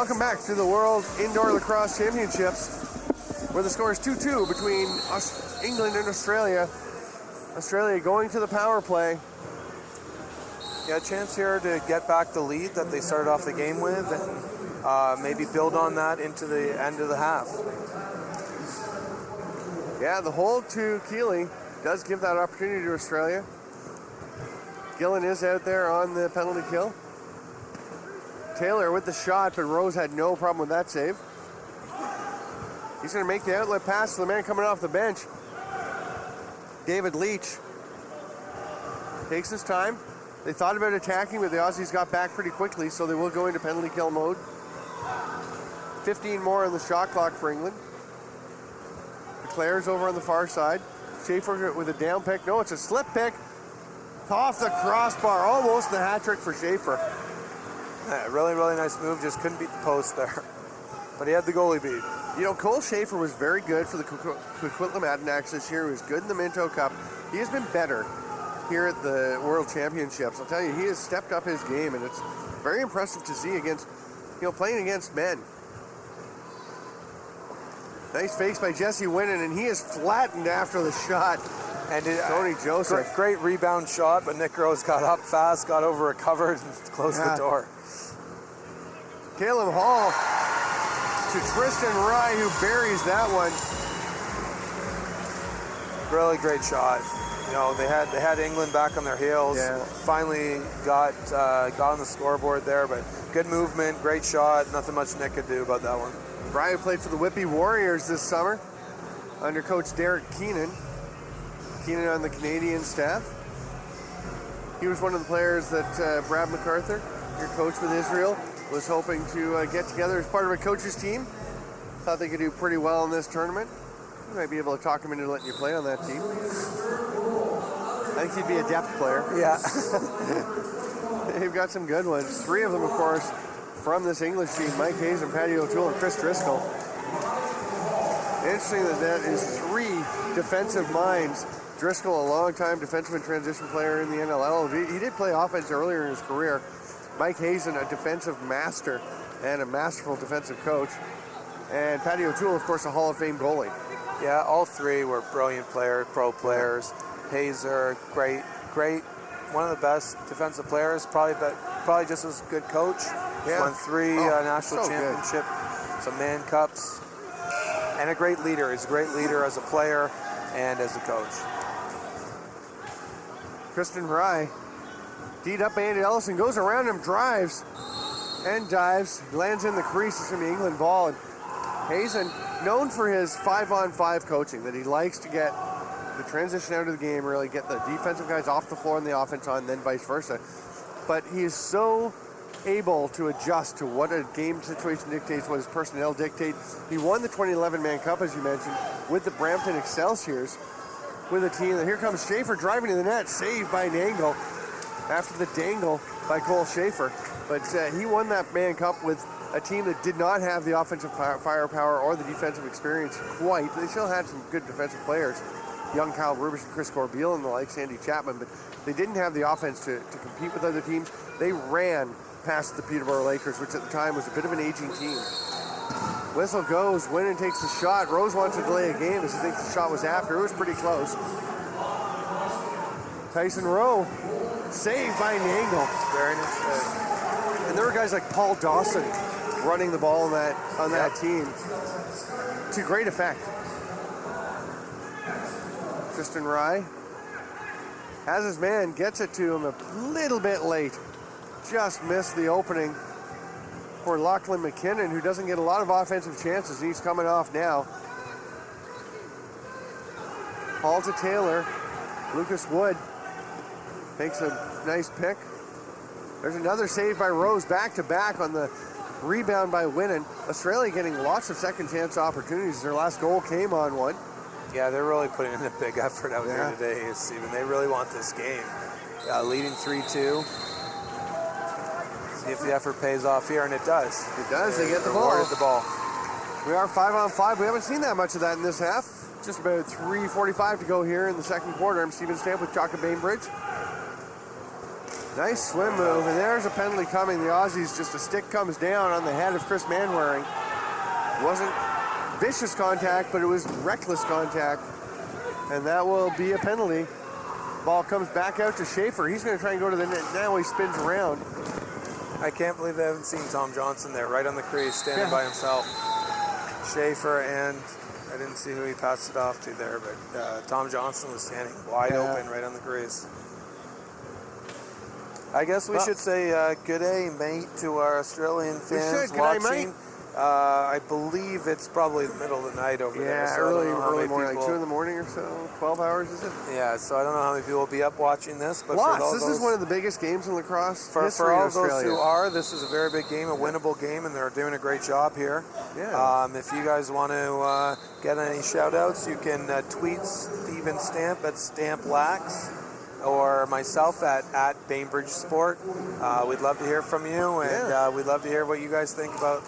Welcome back to the World Indoor Lacrosse Championships, where the score is 2-2 between England and Australia. Australia going to the power play. Yeah, a chance here to get back the lead that they started off the game with, and maybe build on that into the end of the half. Yeah, the hold to Keeley does give that opportunity to Australia. Gillen is out there on the penalty kill. Taylor with the shot, but Rose had no problem with that save. He's going to make the outlet pass to the man coming off the bench. David Leach takes his time. They thought about attacking, but the Aussies got back pretty quickly, so they will go into penalty kill mode. 15 more on the shot clock for England. Claire's over on the far side. Schaefer with a down pick. No, it's a slip pick. Off the crossbar. Almost the hat trick for Schaefer. Yeah, really, really nice move. Just couldn't beat the post there. But he had the goalie beat. You know, Cole Schaefer was very good for the Coquitlam Adanacs this year. He was good in the Minto Cup. He has been better here at the World Championships. I'll tell you, he has stepped up his game, and it's very impressive to see against, playing against men. Nice face by Jesse Winnan, and he is flattened after the shot. And Tony Joseph. Great rebound shot, but Nick Rose got up fast, got over a cover, and closed the door. Caleb Hall to Tristan Rye, who buries that one. Really great shot. They had England back on their heels. Yeah. Finally got on the scoreboard there, but good movement, great shot. Nothing much Nick could do about that one. Brian played for the Whitby Warriors this summer under coach Derek Keenan. Keenan on the Canadian staff. He was one of the players that Brad MacArthur, your coach with Israel, was hoping to get together as part of a coach's team. Thought they could do pretty well in this tournament. You might be able to talk him into letting you play on that team. I think he'd be a depth player. Yeah. They've got some good ones. 3 of them, of course, from this English team. Mike Hayes and Patty O'Toole and Chris Driscoll. Interesting that is 3 defensive minds. Driscoll, a long-time defensive and transition player in the NLL. He did play offense earlier in his career. Mike Hazen, a defensive master and a masterful defensive coach. And Patty O'Toole, of course, a Hall of Fame goalie. Yeah, all 3 were brilliant players, pro players. Hazer, great, one of the best defensive players. Probably just as a good coach. Yeah. Won 3 national championship, some man cups, and a great leader. He's a great leader as a player and as a coach. Tristan Rye, D'd up Andy Ellison, goes around him, drives and dives, lands in the crease. It's going to be England ball. And Hazen, known for his 5-on-5 coaching, that he likes to get the transition out of the game, really get the defensive guys off the floor and the offense on, then vice versa. But he is so able to adjust to what a game situation dictates, what his personnel dictate. He won the 2011 Man Cup, as you mentioned, with the Brampton Excelsiors, with a team. And here comes Schaefer driving to the net, saved by Dangle after the dangle by Cole Schaefer. But he won that Man Cup with a team that did not have the offensive firepower or the defensive experience quite. They still had some good defensive players, young Kyle Rubish and Chris Corbeil and the like, Sandy Chapman, but they didn't have the offense to compete with other teams. They ran past the Peterborough Lakers, which at the time was a bit of an aging team. Whistle goes, Winnan takes the shot. Rose wants to delay a game as he thinks the shot was after. It was pretty close. Tyson Rowe, saved by Nangle. Very nice. And there were guys like Paul Dawson running the ball on that team to great effect. Tristan Rye has his man, gets it to him a little bit late. Just missed the opening for Lachlan McKinnon, who doesn't get a lot of offensive chances. He's coming off now. Ball to Taylor. Lucas Wood takes a nice pick. There's another save by Rose, back-to-back on the rebound by Winnan. Australia getting lots of second chance opportunities. Their last goal came on one. Yeah, they're really putting in a big effort out there today, Stephen. They really want this game. Leading 3-2. See if the effort pays off here, and it does. It does. They get the ball. Rewarded the ball. We are 5-on-5. We haven't seen that much of that in this half. Just about 3:45 to go here in the second quarter. I'm Stephen Stamp with Chalk and Bainbridge. Nice swim move, and there's a penalty coming. The Aussies, just a stick comes down on the head of Chris Manwaring. Wasn't vicious contact, but it was reckless contact, and that will be a penalty. Ball comes back out to Schaefer. He's going to try and go to the net. Now he spins around. I can't believe they haven't seen Tom Johnson there, right on the crease, standing by himself. Schaefer, and I didn't see who he passed it off to there, but Tom Johnson was standing wide open right on the crease. I guess we should say good day, mate, to our Australian fans watching. Mate. I believe it's probably the middle of the night over there. Yeah, So early morning, like 2 in the morning or so, 12 hours is it? Yeah, so I don't know how many people will be up watching this. But Lots. for This is one of the biggest games in lacrosse for history all in Australia. those who are, this is a very big game, a winnable game, and they're doing a great job here. Yeah. If you guys want to get any shout-outs, you can tweet Steven Stamp at StampLax, or myself at Bainbridge Sport. We'd love to hear from you, and we'd love to hear what you guys think about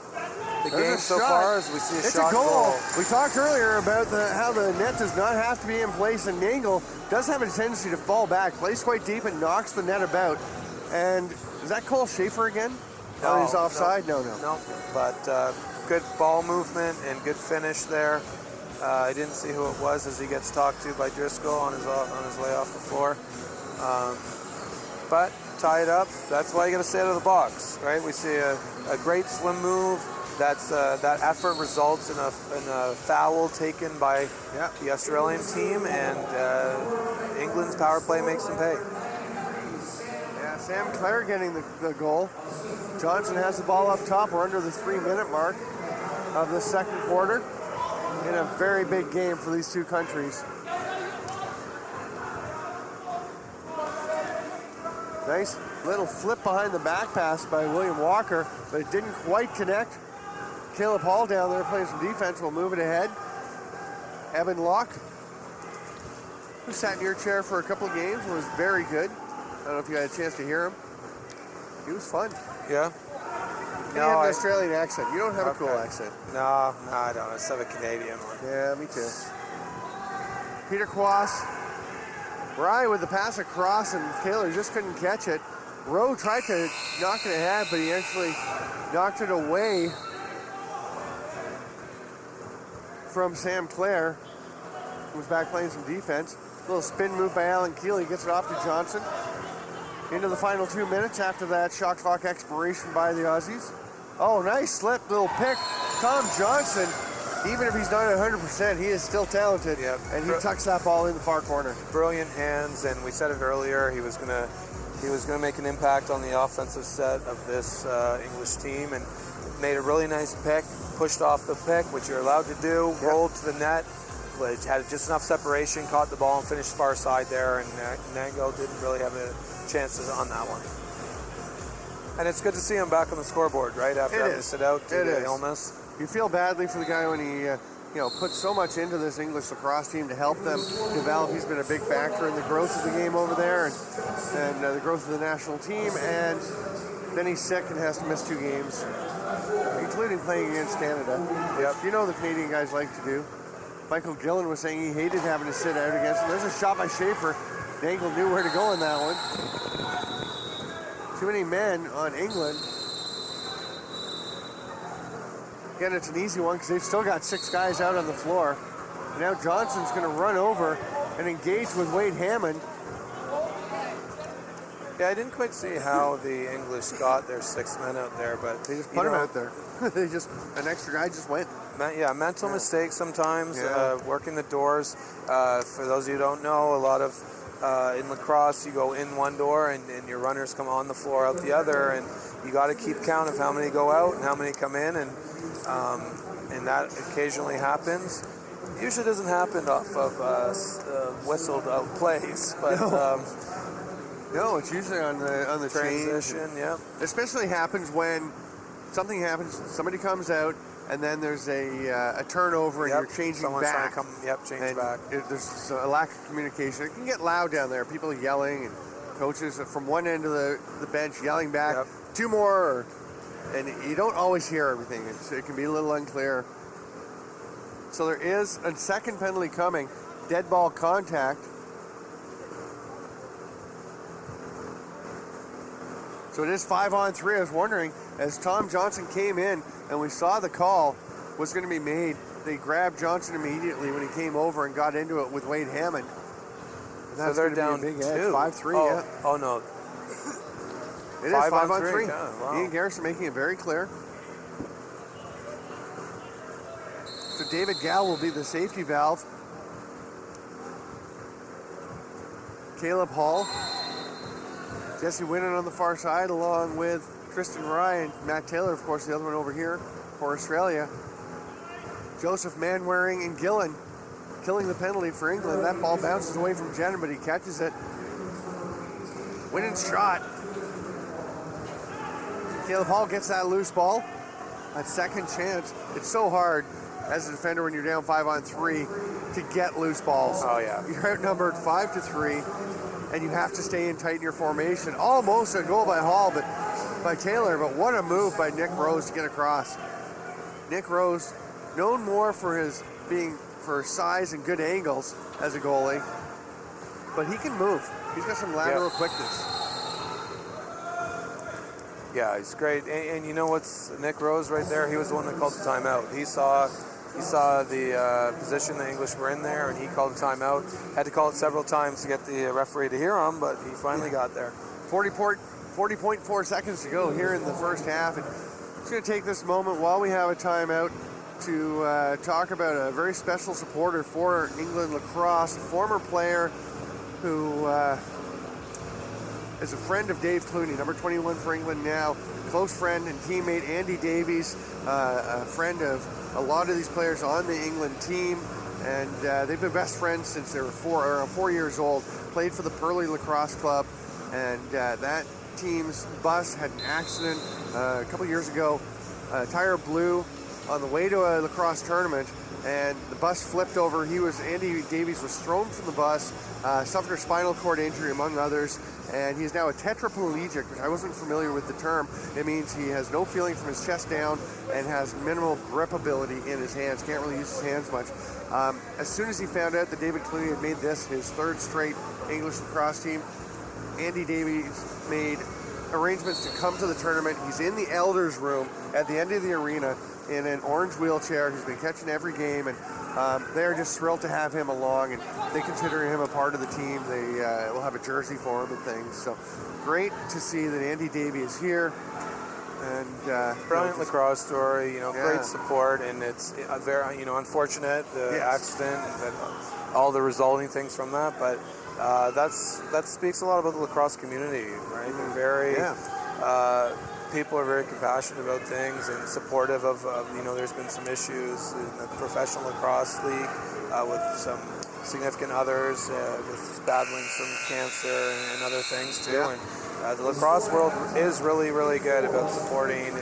the game so far, as we see a shot goal. We talked earlier about how the net does not have to be in place, and Nangle does have a tendency to fall back, plays quite deep, and knocks the net about. And is that Cole Schaefer again? No, he's offside? No. But good ball movement and good finish there. I didn't see who it was as he gets talked to by Driscoll on his way off the floor. But tie it up. That's why you got to stay out of the box, right? We see a great swim move. That effort results in a foul taken by the Australian team, and England's power play makes them pay. Yeah, Sam Clare getting the goal. Johnson has the ball up top. We're under the 3-minute mark of the second quarter in a very big game for these two countries. Nice little flip behind the back pass by William Walker, but it didn't quite connect. Caleb Hall down there playing some defense. We'll move it ahead. Evan Locke, who sat in your chair for a couple of games, was very good. I don't know if you had a chance to hear him. He was fun. Yeah. He had an Australian accent. You don't have a cool accent. No, I don't. I just have a Canadian one. Yeah, me too. Peter Kwass, Rye with the pass across, and Taylor just couldn't catch it. Rowe tried to knock it ahead, but he actually knocked it away from Sam Clare, who was back playing some defense. A little spin move by Alan Keeley, gets it off to Johnson. Into the final 2 minutes after that shot clock expiration by the Aussies. Oh, nice slip, little pick. Tom Johnson, even if he's not 100%, he is still talented. Yep. And he tucks that ball in the far corner. Brilliant hands, and we said it earlier, he was gonna make an impact on the offensive set of this English team, and made a really nice pick, pushed off the pick, which you're allowed to do, rolled to the net, but had just enough separation, caught the ball and finished far side there, and Nango didn't really have a chances on that one. And it's good to see him back on the scoreboard, right, after having to sit out due to illness. You feel badly for the guy when he puts so much into this English lacrosse team to help them develop. He's been a big factor in the growth of the game over there, and the growth of the national team, and then he's sick and has to miss 2 games, including playing against Canada. Yep. You know the Canadian guys like to do. Michael Gillen was saying he hated having to sit out against him. There's a shot by Schaefer. Dangle knew where to go in that one. Too many men on England. Again, it's an easy one because they've still got 6 guys out on the floor. And now Johnson's going to run over and engage with Wade Hammond. Yeah, I didn't quite see how the English got their 6 men out there, but they just put him out there. An extra guy just went. Mental mistakes sometimes, working the doors. For those of you who don't know, a lot of in lacrosse, you go in one door and your runners come on the floor out the other, and you got to keep count of how many go out and how many come in, and that occasionally happens. Usually doesn't happen off of whistled out plays, but no, it's usually on the transition. Yeah, especially happens when something happens. Somebody comes out, and then there's a turnover, and you're changing Someone's back. Trying to change back. There's a lack of communication. It can get loud down there. People yelling, and coaches from one end of the bench yelling back. Yep. 2 more, and you don't always hear everything. It can be a little unclear. So there is a second penalty coming. Dead ball contact. So it is 5-on-3. I was wondering, as Tom Johnson came in and we saw the call was going to be made, they grabbed Johnson immediately when he came over and got into it with Wade Hammond. And So they're down big 2. edge. 5-3, oh, yeah. Oh, no. It is 5-on-3. 5-on-3. Yeah, wow. Ian Garrison making it very clear. So David Gow will be the safety valve. Caleb Hall. Jesse Winnan on the far side, along with Tristan Ryan. Matt Taylor, of course, the other one over here for Australia. Joseph Manwaring and Gillen killing the penalty for England. That ball bounces away from Jenner, but he catches it. Winning shot. Caleb Hall gets that loose ball. That second chance. It's so hard as a defender when you're down 5-on-3 to get loose balls. Oh, yeah. You're outnumbered 5-3, and you have to stay in tight in your formation. Almost a goal by Hall, but by Taylor. But what a move by Nick Rose to get across. Nick Rose, known more for his size and good angles as a goalie, but he can move. He's got some lateral quickness. Yeah, he's great. And you know what's Nick Rose right there? He was the one that called the timeout. He saw the position the English were in there, and he called the timeout. Had to call it several times to get the referee to hear him, but he finally got there. 40.4 seconds to go here in the first half. And just going to take this moment while we have a timeout to talk about a very special supporter for England lacrosse, a former player who is a friend of Dave Clooney, number 21 for England now, close friend and teammate Andy Davies, a friend of a lot of these players on the England team, and they've been best friends since they were 4 years old. Played for the Purley Lacrosse Club, and that team's bus had an accident a couple years ago. Tire blew on the way to a lacrosse tournament, and the bus flipped over. Andy Davies was thrown from the bus, suffered a spinal cord injury among others, and he's now a tetraplegic, which I wasn't familiar with the term. It means he has no feeling from his chest down and has minimal grip ability in his hands, can't really use his hands much. As soon as he found out that David Clooney had made this his 3rd straight English lacrosse team, Andy Davies made arrangements to come to the tournament. He's in the elders room at the end of the arena in an orange wheelchair. He's been catching every game, and they're just thrilled to have him along, and they consider him a part of the team. They will have a jersey for him and things. So great to see that Andy Davies is here. And brilliant lacrosse story, great support, and it's very, unfortunate the accident and all the resulting things from that. But that speaks a lot about the lacrosse community, right? They're very people are very compassionate about things and supportive of there's been some issues in the professional lacrosse league with some significant others with battling some cancer and other things too. And the lacrosse world is really, really good about supporting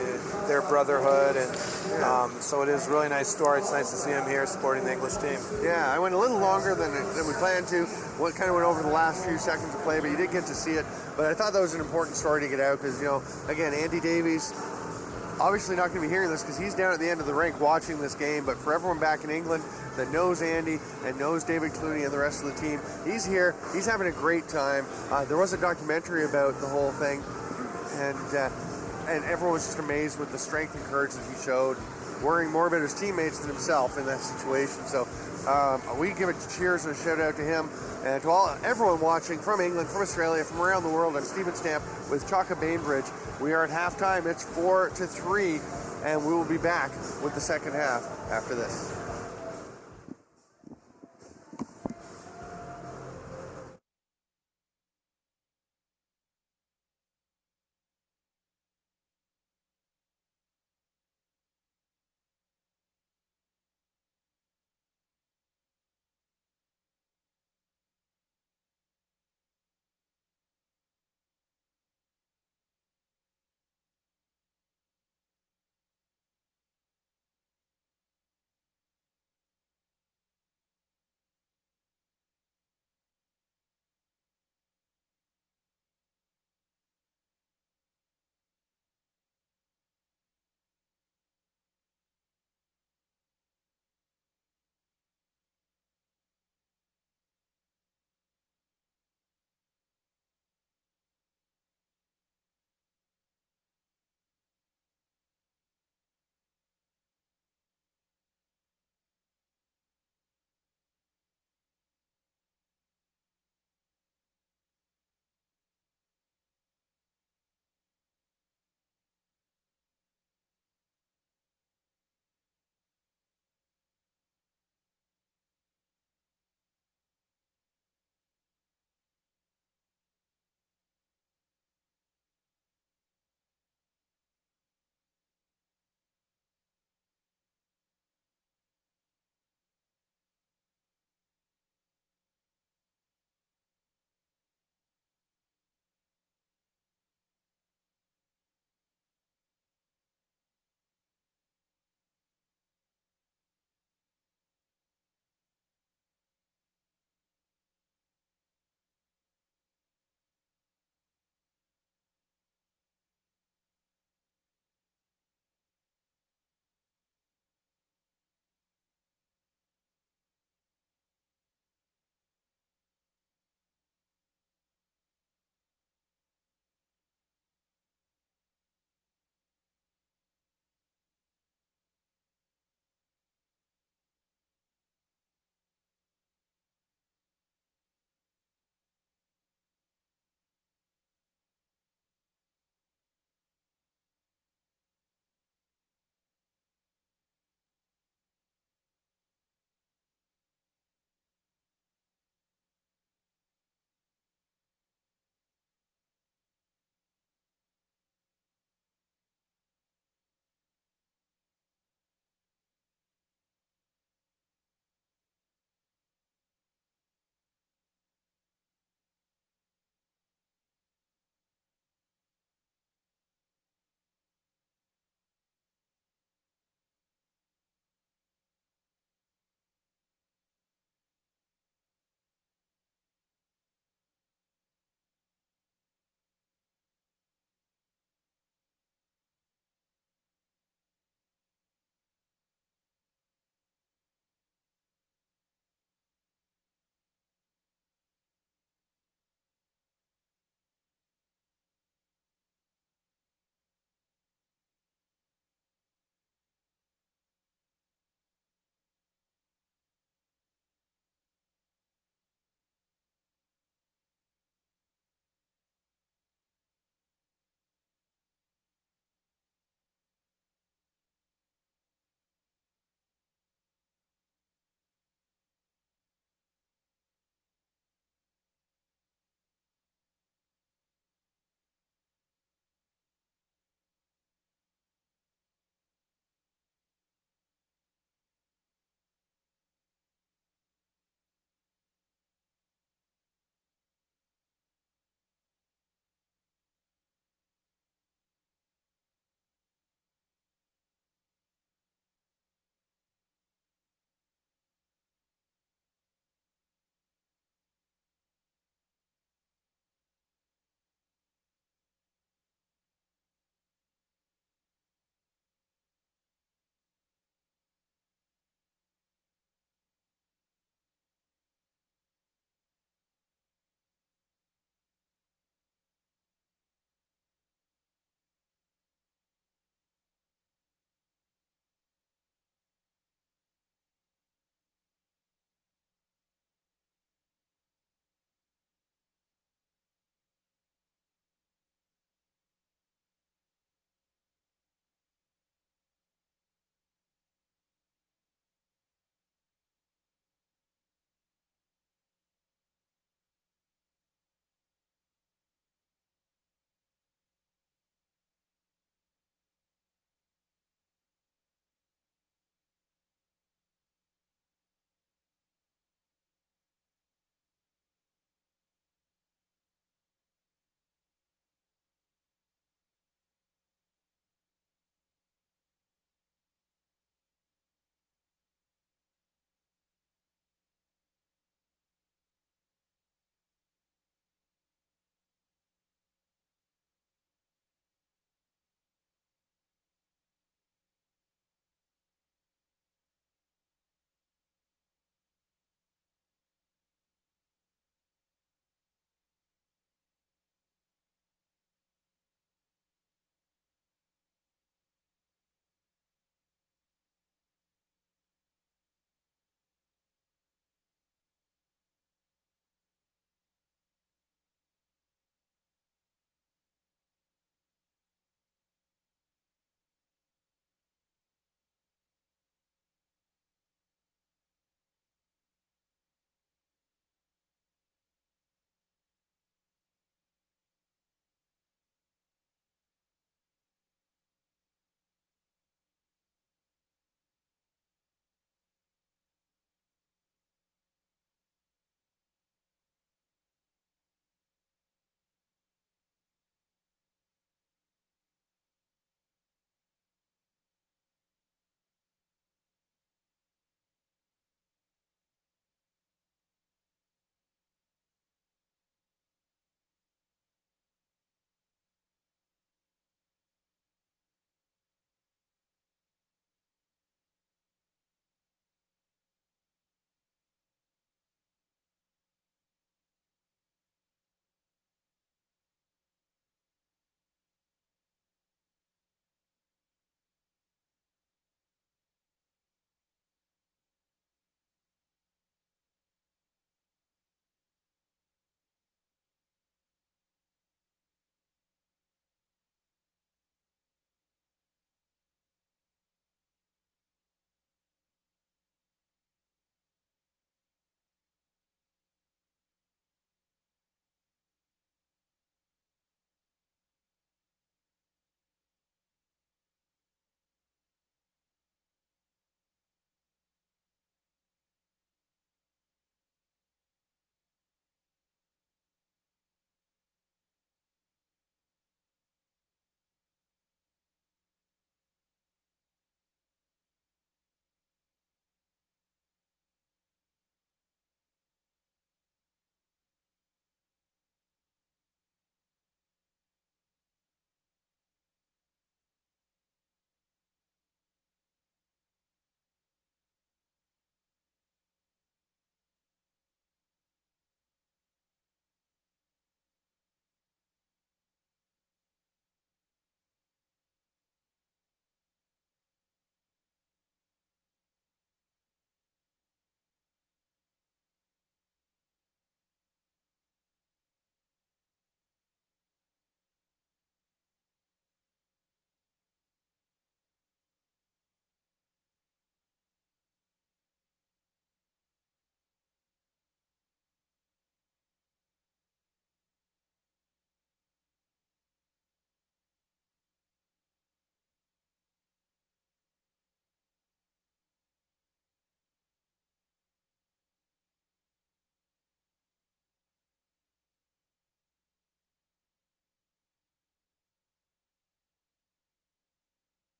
their brotherhood, and so it is a really nice story. It's nice to see him here supporting the English team. Yeah, I went a little longer than we planned to. Kind of went over the last few seconds of play, but you did get to see it. But I thought that was an important story to get out because, again, Andy Davies, obviously not going to be hearing this because he's down at the end of the rink watching this game, but for everyone back in England that knows Andy and knows David Clooney and the rest of the team, he's here. He's having a great time. There was a documentary about the whole thing, and everyone was just amazed with the strength and courage that he showed, worrying more about his teammates than himself in that situation. So we give a cheers and a shout out to him and to everyone watching from England, from Australia, from around the world. I'm Stephen Stamp with Chaka Bainbridge. We are at halftime. It's 4-3, and we will be back with the second half after this.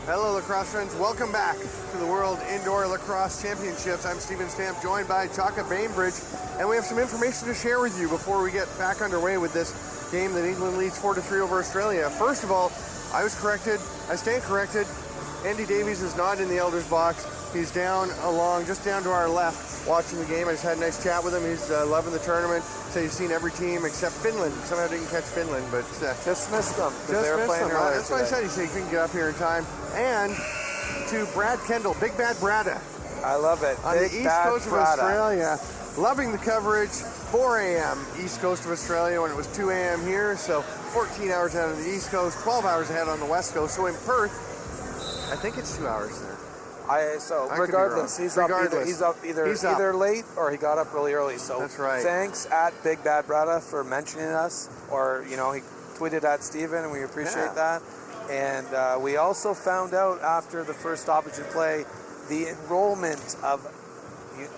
Hello, lacrosse friends. Welcome back to the World Indoor Lacrosse Championships. I'm Stephen Stamp, joined by Chaka Bainbridge, and we have some information to share with you before we get back underway with this game that England leads 4-3 over Australia. First of all, I was corrected. I stand corrected. Andy Davies is not in the Elders box. He's down just down to our left, watching the game. I just had a nice chat with him. He's loving the tournament. So he's seen every team except Finland. Somehow didn't catch Finland, but just missed them because they were playing earlier. That's what I said. He said he couldn't get up here in time. And to Brad Kendall, Big Bad Brada. I love it. On the East Coast of Australia. Loving the coverage. 4 a.m. East Coast of Australia when it was 2 a.m. here. So 14 hours out on the East Coast, 12 hours ahead on the West Coast. So in Perth, I think it's 2 hours there. Regardless, he's up either late or he got up really early. So that's right. Thanks at Big Bad Brada for mentioning us, or he tweeted at Steven, and we appreciate that. And we also found out after the first stoppage in play the enrollment of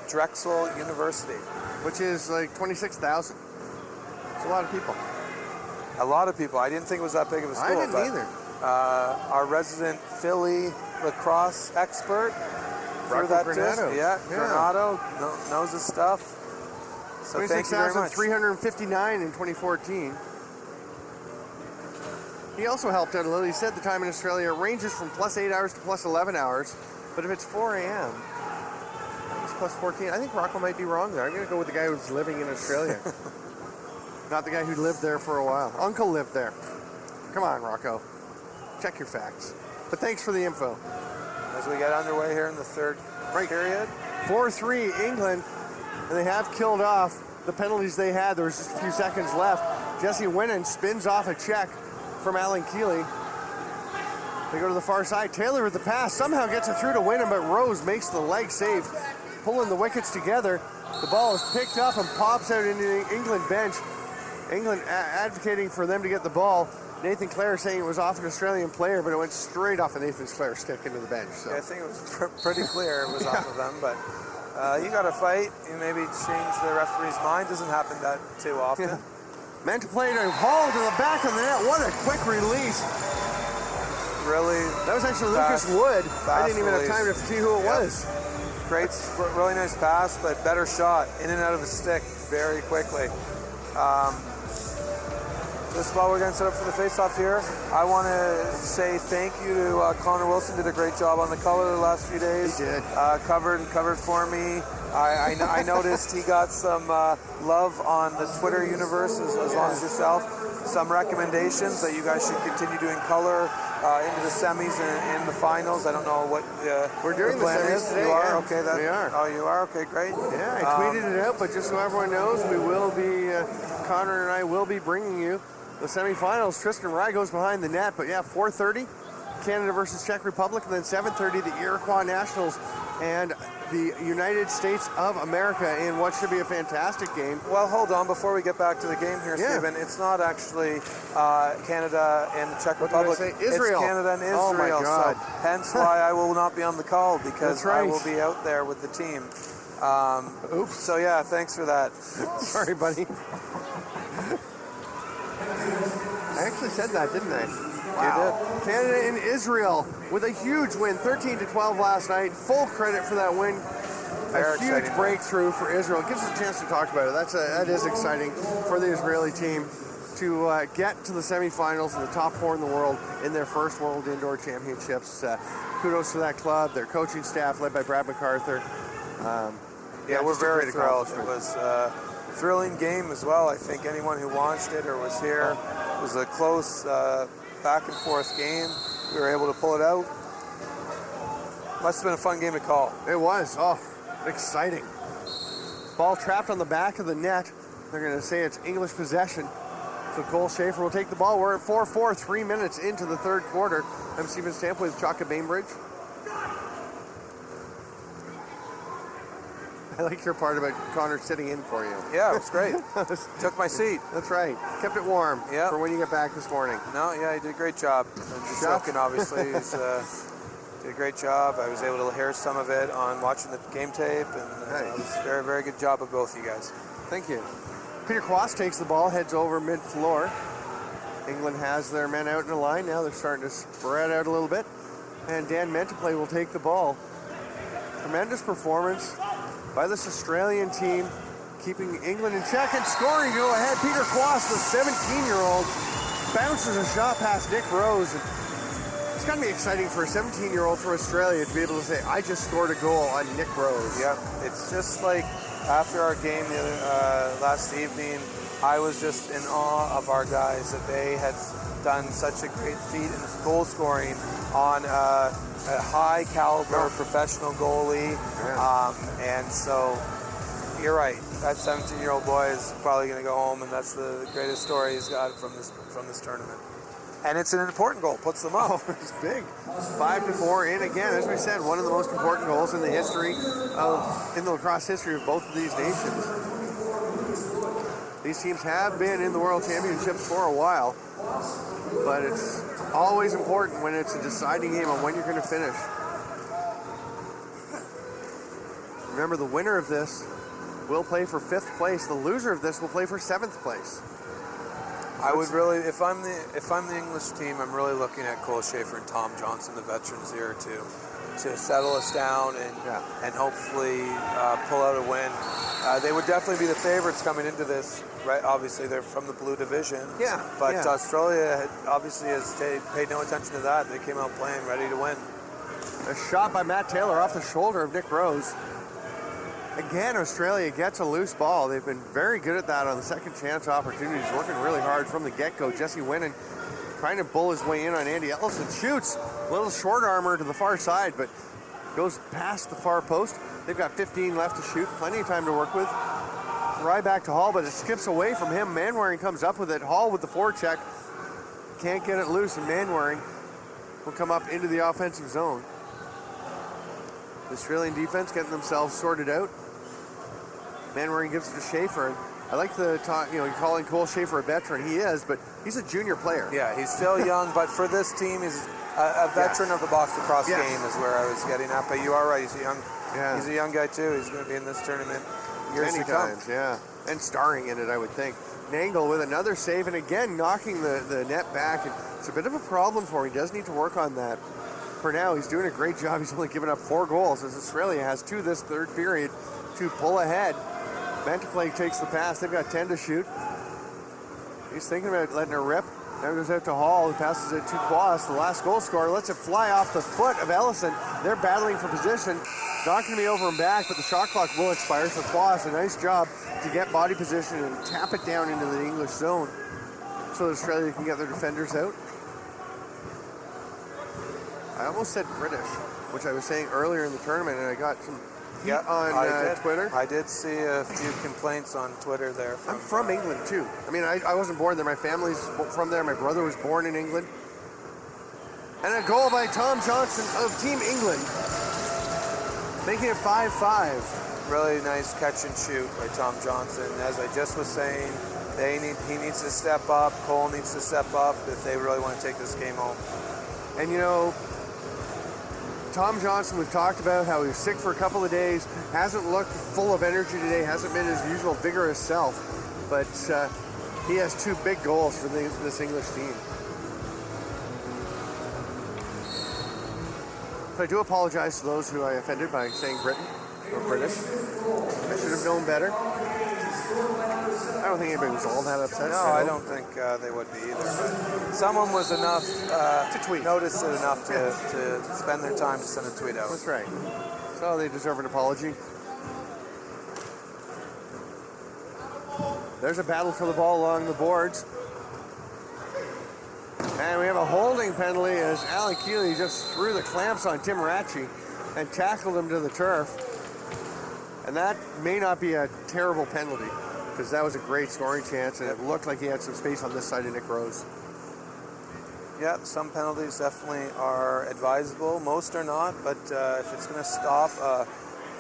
Drexel University, which is like 26,000. It's a lot of people. A lot of people. I didn't think it was that big of a school. I didn't either. Our resident Philly lacrosse expert for that Granado knows his stuff. So thank you very much. 26,359 in 2014. He also helped out a little. He said the time in Australia ranges from +8 hours to +11 hours, but if it's 4 a.m., it's +14. I think Rocco might be wrong there. I'm going to go with the guy who's living in Australia, not the guy who lived there for a while. Uncle lived there. Come on, Rocco. Check your facts. But thanks for the info. As we get underway here in the third period. 4-3 England, and they have killed off the penalties they had. There was just a few seconds left. Jesse Winnan spins off a check from Alan Keeley. They go to the far side. Taylor with the pass somehow gets it through to Winnan, but Rose makes the leg save, pulling the wickets together. The ball is picked up and pops out into the England bench. England advocating for them to get the ball. Nathan Clare saying it was off an Australian player, but it went straight off of Nathan Clare's stick into the bench. So. Yeah, I think it was pretty clear it was off of them, but you got to fight. You maybe change the referee's mind. Doesn't happen that too often. Yeah. Meant to play to Hall to the back of the net. What a quick release. Really? That was actually Lucas Wood. I didn't even have time to see who it was. Great, really nice pass, but better shot in and out of the stick very quickly. Just while we're getting set up for the face-off here, I want to say thank you to Connor Wilson. Did a great job on the color the last few days. He did. Covered for me. I noticed he got some love on the Twitter universe as long as yourself. Some recommendations that you guys should continue doing color into the semis and the finals. I don't know what we're doing the plan the semis is. Today, you are? yeah. Okay. We are. Oh, you are? Okay, great. Yeah, I tweeted it out, but just so everyone knows, we will be, Connor and I will be bringing you the semifinals. Tristan Rye goes behind the net, but yeah, 4:30, Canada versus Czech Republic, and then 7:30, the Iroquois Nationals and the United States of America in what should be a fantastic game. Well, hold on, before we get back to the game here, Stephen, it's not actually Canada and the Czech Republic. Israel. It's Canada and Israel. Oh my God. So hence why I will not be on the call, because That's right. I will be out there with the team. Oops. So yeah, thanks for that. Sorry, buddy. I actually said that, didn't I? Wow. Canada and Israel with a huge win, 13-12 last night. Full credit for that win. A huge breakthrough for Israel. It gives us a chance to talk about it. That is exciting for the Israeli team to get to the semifinals in the top 4 in the world in their first World Indoor Championships. Kudos to that club, their coaching staff led by Brad MacArthur. We're very thrilled. It was a thrilling game as well. I think anyone who watched it or was here, it was a close back and forth game. We were able to pull it out. Must have been a fun game to call. It was. Oh, exciting. Ball trapped on the back of the net. They're going to say it's English possession. So Cole Schaefer will take the ball. We're at 4-4, 3 minutes into the third quarter. I'm Stephen Stamp with Chaka Bainbridge. I like your part about Connor sitting in for you. Yeah, it was great. Took my seat. That's right. Kept it warm for when you get back this morning. No, yeah, he did a great job. Just joking, obviously. He's did a great job. I was able to hear some of it on watching the game tape, and it was a very, very good job of both of you guys. Thank you. Peter Quast takes the ball, heads over mid-floor. England has their men out in a line now. They're starting to spread out a little bit. And Dan Menteplay will take the ball. Tremendous performance by this Australian team, keeping England in check and scoring to go ahead. Peter Quast, the 17-year-old, bounces a shot past Nick Rose. And it's got to be exciting for a 17-year-old from Australia to be able to say, I just scored a goal on Nick Rose. Yep, it's just like after our game last evening, I was just in awe of our guys that they had done such a great feat in goal scoring on a high caliber professional goalie. Yeah. And so you're right, that 17-year-old boy is probably going to go home, and that's the greatest story he's got from this tournament. And it's an important goal, puts them up. Oh, it's big. 5-4 in again. As we said, one of the most important goals in the lacrosse history of both of these nations. These teams have been in the World Championships for a while, but it's always important when it's a deciding game on when you're going to finish. Remember, the winner of this will play for 5th place. The loser of this will play for 7th place. I would really, if I'm the English team, I'm really looking at Cole Schaefer and Tom Johnson, the veterans here, to settle us down and hopefully pull out a win. They would definitely be the favorites coming into this, right? Obviously, they're from the blue division. Yeah. But Australia obviously has paid no attention to that. They came out playing, ready to win. A shot by Matt Taylor off the shoulder of Nick Rose. Again, Australia gets a loose ball. They've been very good at that on the second chance opportunities, working really hard from the get-go. Jesse Winnan trying to bull his way in on Andy Ellison. Shoots, a little short armor to the far side, but goes past the far post. They've got 15 left to shoot, plenty of time to work with. Right back to Hall, but it skips away from him. Manwaring comes up with it. Hall with the forecheck. Can't get it loose, and Manwaring will come up into the offensive zone. The Australian defense getting themselves sorted out. Manwaring gives it to Schaefer. And I like the talk, you're calling Cole Schaefer a veteran. He is, but he's a junior player. Yeah, he's still young, but for this team, he's a veteran of the box lacrosse game is where I was getting at. But you are right, he's a young guy too. He's going to be in this tournament years Many to come. times, yeah. And starring in it, I would think. Nangle with another save, and again knocking the net back. And it's a bit of a problem for him. He does need to work on that. For now, he's doing a great job. He's only given up 4 goals, as Australia has 2 this third period to pull ahead. Menteplay takes the pass. They've got 10 to shoot. He's thinking about letting it rip. Now goes out to Hall, who passes it to Quast, the last goal scorer. Lets it fly off the foot of Ellison. They're battling for position. Not going to be over and back, but the shot clock will expire. So Quast, a nice job to get body position and tap it down into the English zone so that Australia can get their defenders out. I almost said British, which I was saying earlier in the tournament, and I got some heat on Twitter. I did see a few complaints on Twitter there. I'm from England, too. I mean, I wasn't born there. My family's from there. My brother was born in England. And a goal by Tom Johnson of Team England, making it 5-5. Really nice catch and shoot by Tom Johnson. As I just was saying, he needs to step up. Cole needs to step up if they really want to take this game home. And Tom Johnson, we've talked about how he was sick for a couple of days, hasn't looked full of energy today, hasn't been his usual vigorous self, but he has 2 big goals for this English team. So I do apologize to those who I offended by saying Britain or British. I should have known better. I don't think anybody was all that upset. No, I don't think they would be either. But someone was enough to tweet. Noticed it enough to spend their time to send a tweet out. That's right. So they deserve an apology. There's a battle for the ball along the boards. And we have a holding penalty as Alan Keeley just threw the clamps on Tim Ratchie and tackled him to the turf. And that may not be a terrible penalty, because that was a great scoring chance, and it looked like he had some space on this side of Nick Rose. Yeah, some penalties definitely are advisable. Most are not, but if it's going to stop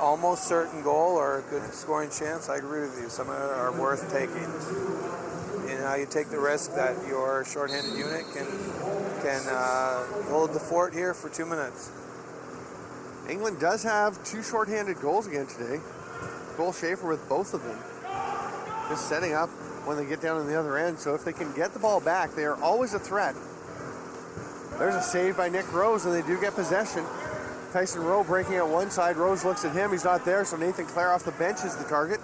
almost certain goal or a good scoring chance, I agree with you. Some are worth taking. You take the risk that your shorthanded unit can hold the fort here for 2 minutes. England does have 2 shorthanded goals again today. Cole Schaefer with both of them. Just setting up when they get down on the other end. So if they can get the ball back, they are always a threat. There's a save by Nick Rose, and they do get possession. Tyson Rowe breaking out one side. Rose looks at him. He's not there, so Nathan Clare off the bench is the target.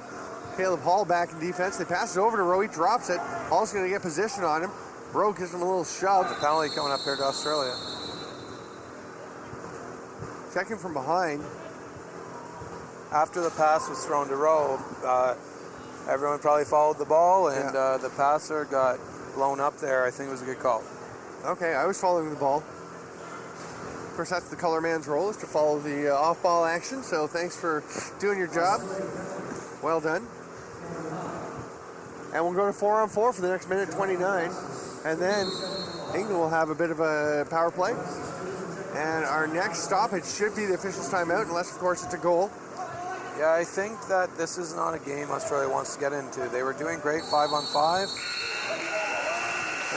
Caleb Hall back in defense. They pass it over to Rowe. He drops it. Hall's going to get position on him. Rowe gives him a little shove. The penalty coming up here to Australia. Checking from behind. After the pass was thrown to Rowe, everyone probably followed the ball, and the passer got blown up there. I think it was a good call. Okay, I was following the ball. Of course, that's the color man's role, is to follow the off-ball action, so thanks for doing your job. Well done. And we'll go to 4-on-4 for the next minute 29, and then England will have a bit of a power play. And our next stoppage should be the official's timeout, unless, of course, it's a goal. Yeah, I think that this is not a game Australia wants to get into. They were doing great 5-on-5.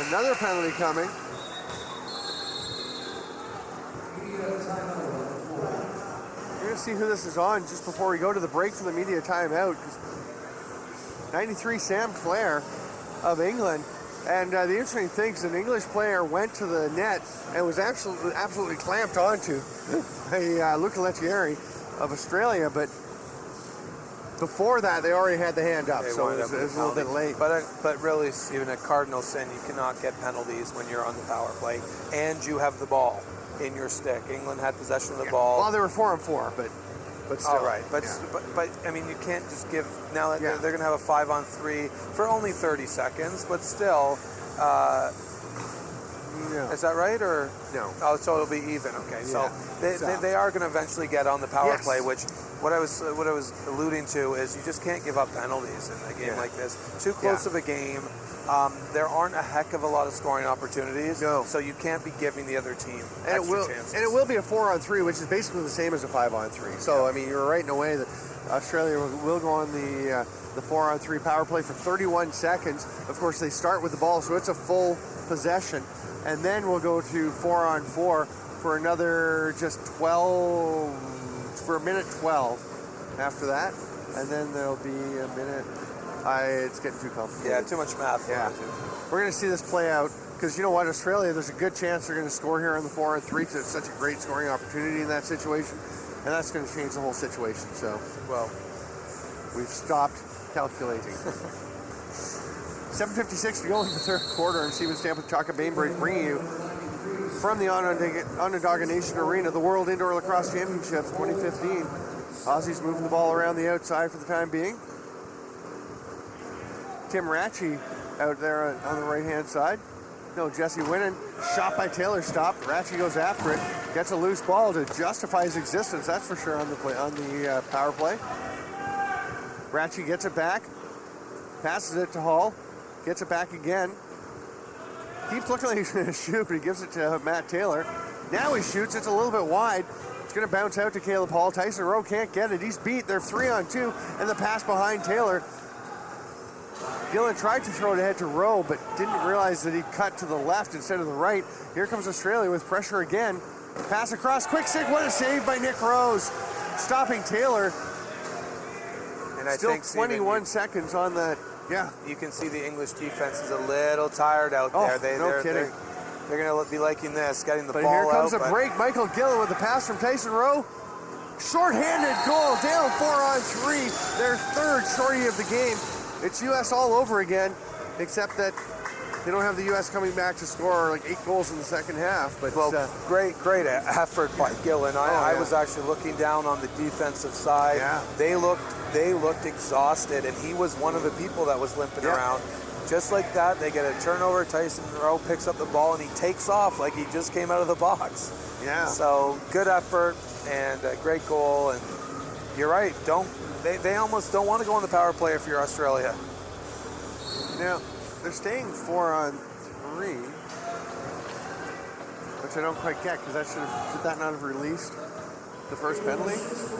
Another penalty coming. We're going to see who this is on just before we go to the break for the media timeout. 93 Sam Clare of England. And the interesting thing is an English player went to the net and was absolutely clamped onto a Luca Lettieri of Australia, but before that they already had the hand up, so it was a little bit late. But really, even a cardinal sin, you cannot get penalties when you're on the power play and you have the ball in your stick. England had possession of the ball. Well, they were 4-on-4, but still. All right, but I mean, you can't just give, now that they're going to have a 5-on-3 for only 30 seconds, but still, is that right, or? No. Oh, so it'll be even, okay. So they are going to eventually get on the power play, which what I was alluding to is you just can't give up penalties in a game like this. Too close of a game. There aren't a heck of a lot of scoring opportunities, so you can't be giving the other team extra chances. And it will be a 4-on-3, which is basically the same as a 5-on-3. So, I mean, you're right in a way that Australia will go on the 4-on-3 power play for 31 seconds. Of course, they start with the ball, so it's a full possession. And then we'll go to 4-on-4 for another just 12, for a minute 12 after that. And then there'll be a minute. It's getting too complicated. Yeah, too much math. Yeah. We're going to see this play out because you know what, Australia, there's a good chance they're going to score here on the 4-on-3 because it's such a great scoring opportunity in that situation, and that's going to change the whole situation. So, well, we've stopped calculating. 7:56 to go in the third quarter, and Stephen Stamp with Chalka Bainbridge bringing you from the Onondaga Nation Arena, the World Indoor Lacrosse Championships 2015. Aussies moving the ball around the outside for the time being. Tim Ratchie out there on the right-hand side. No, Jesse Winnan. Shot by Taylor, stopped. Ratchie goes after it. Gets a loose ball to justify his existence, that's for sure, on the power play. Ratchie gets it back. Passes it to Hall. Gets it back again. Keeps looking like he's going to shoot, but he gives it to Matt Taylor. Now he shoots. It's a little bit wide. It's going to bounce out to Caleb Hall. Tyson Rowe can't get it. He's beat. They're 3-on-2, and the pass behind Taylor. Gillen tried to throw it ahead to Rowe, but didn't realize that he cut to the left instead of the right. Here comes Australia with pressure again. Pass across, quick stick, what a save by Nick Rose. Stopping Taylor. And I think 21 seconds on that. Yeah. You can see the English defense is a little tired out there. No kidding. They're going to be liking this, getting the ball out. But here comes a break. Michael Gillen with the pass from Tyson Rowe. Short-handed goal, down 4-on-3. Their third shorty of the game. It's U.S. all over again, except that they don't have the U.S. coming back to score like 8 goals in the second half. But great effort by Gillen. I was actually looking down on the defensive side. Yeah. They looked exhausted, and he was one of the people that was limping around. Just like that, they get a turnover. Tyson Rowe picks up the ball, and he takes off like he just came out of the box. Yeah. So good effort and a great goal. And you're right. They almost don't want to go on the power play if you're Australia. Now, they're staying 4-on-3, which I don't quite get because should that not have released the first penalty?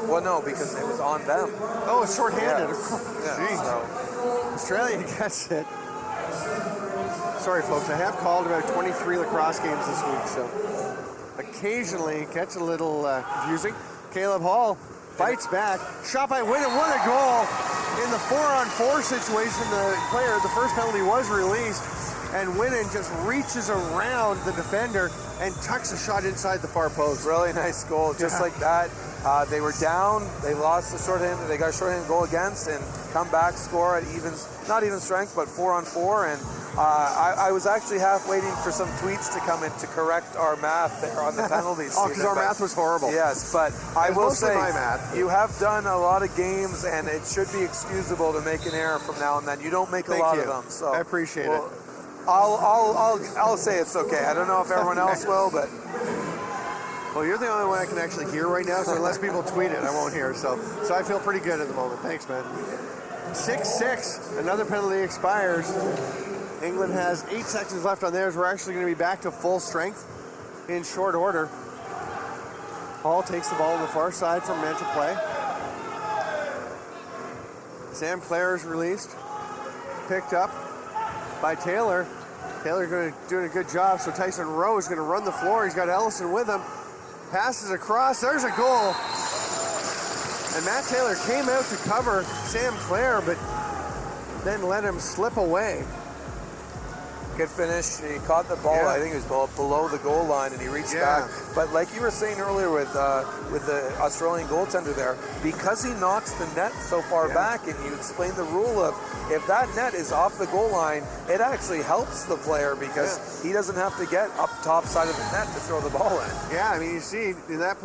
Well, no, because it was on them. Oh, it's short-handed. Yeah, so Australia gets it. Sorry, folks, I have called about 23 lacrosse games this week, so occasionally it gets a little confusing. Caleb Hall fights back. Shot by Winnan. What a goal! In the 4-on-4 situation, the first penalty was released, and Winnan just reaches around the defender and tucks a shot inside the far post. Really nice goal, just like that. They were down, they lost the shorthanded, they got a shorthanded goal against, and come back, score at not even strength, but 4-on-4. And I was actually half waiting for some tweets to come in to correct our math there on the penalties. Oh, because our math was horrible. Yes, but I will say, my math. you have done a lot of games, and it should be excusable to make an error from now and then. You don't make a lot of them, so I appreciate it. I'll say it's okay. I don't know if everyone else will, but. Well, you're the only one I can actually hear right now, so unless people tweet it, I won't hear. So I feel pretty good at the moment. Thanks, man. 6-6. Another penalty expires. England has 8 seconds left on theirs. We're actually going to be back to full strength in short order. Hall takes the ball on the far side from men to play. Sam Clare is released. Picked up by Taylor. Taylor doing a good job, so Tyson Rowe is going to run the floor. He's got Ellison with him. Passes across, there's a goal. And Matt Taylor came out to cover Sam Clare, but then let him slip away. Good finish. He caught the ball. Yeah. I think it was below the goal line, and he reached back. But like you were saying earlier with the Australian goaltender there, because he knocks the net so far back, and you explained the rule of if that net is off the goal line, it actually helps the player because he doesn't have to get up top side of the net to throw the ball in. Yeah, I mean, you see in that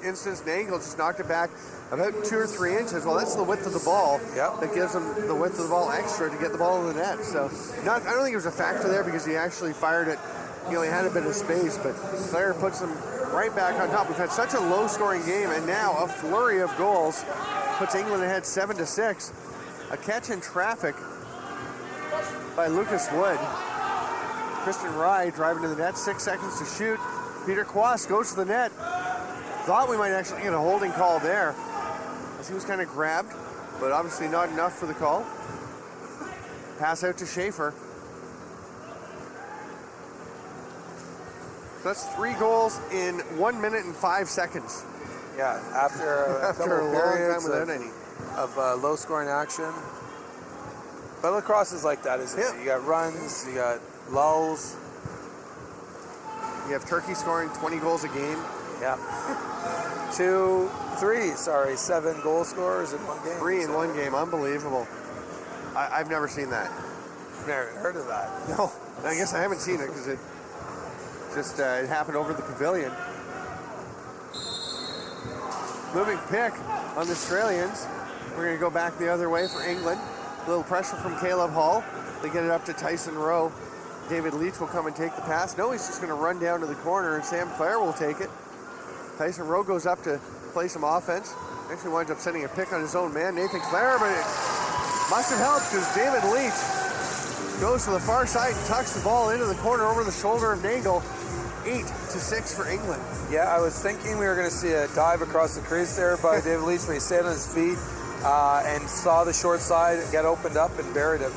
instance, Nangle just knocked it back about 2 or 3 inches. Well, that's the width of the ball. That gives him the width of the ball extra to get the ball in the net. So I don't think it was a factor there because he actually fired it. He had a bit of space, but Clare puts him right back on top. We've had such a low-scoring game, and now a flurry of goals puts England ahead 7-6. A catch in traffic by Lucas Wood. Christian Rye driving to the net, 6 seconds to shoot. Peter Quast goes to the net. Thought we might actually get a holding call there as he was kind of grabbed, but obviously not enough for the call. Pass out to Schaefer. So that's 3 goals in 1 minute and 5 seconds. Yeah, after a long time without any. Of low-scoring action. But lacrosse is like that, isn't it? You got runs, you got lulls. You have Turkey scoring 20 goals a game. Yeah. 7 goal scorers in one game. 3 in one game, unbelievable. I've never seen that. Never heard of that. No, I guess I haven't seen it because it just it happened over the pavilion. Moving pick on the Australians. We're going to go back the other way for England. A little pressure from Caleb Hall. They get it up to Tyson Rowe. David Leach will come and take the pass. No, he's just going to run down to the corner, and Sam Clare will take it. Tyson Rowe goes up to play some offense. Actually winds up sending a pick on his own man, Nathan Clare, but it must have helped because David Leach goes to the far side and tucks the ball into the corner over the shoulder of Nangle. 8-6 for England. Yeah, I was thinking we were going to see a dive across the crease there by David Leach, but he stayed on his feet and saw the short side get opened up and buried it.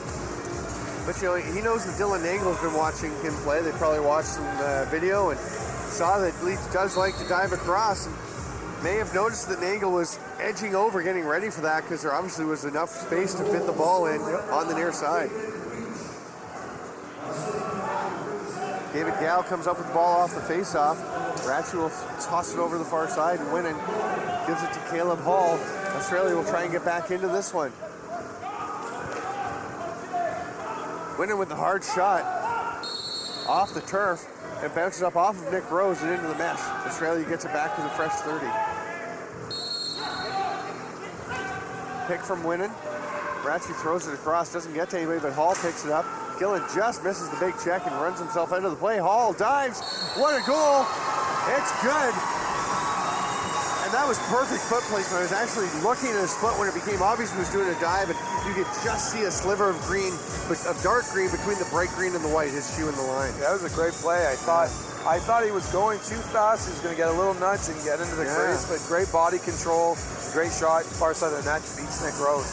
But he knows that Dylan Nangle's been watching him play. They probably watched some video and saw that Leach does like to dive across, and may have noticed that Nangle was edging over, getting ready for that, because there obviously was enough space to fit the ball in on the near side. David Gow comes up with the ball off the face-off. Ratchey will toss it over the far side, and Winnan gives it to Caleb Hall. Australia will try and get back into this one. Winnan with the hard shot off the turf and bounces up off of Nick Rose and into the mesh. Australia gets it back to the fresh 30. Pick from Winnan. Ratchey throws it across, doesn't get to anybody, but Hall picks it up. Gillen just misses the big check and runs himself out of the play. Hall dives. What a goal. It's good. And that was perfect foot placement. I was actually looking at his foot when it became obvious he was doing a dive, and you could just see a sliver of green, of dark green between the bright green and the white, his shoe in the line. Yeah, that was a great play. I thought he was going too fast. He was going to get a little nudge and get into the crease, but great body control, great shot, far side of the net, beats Nick Rose.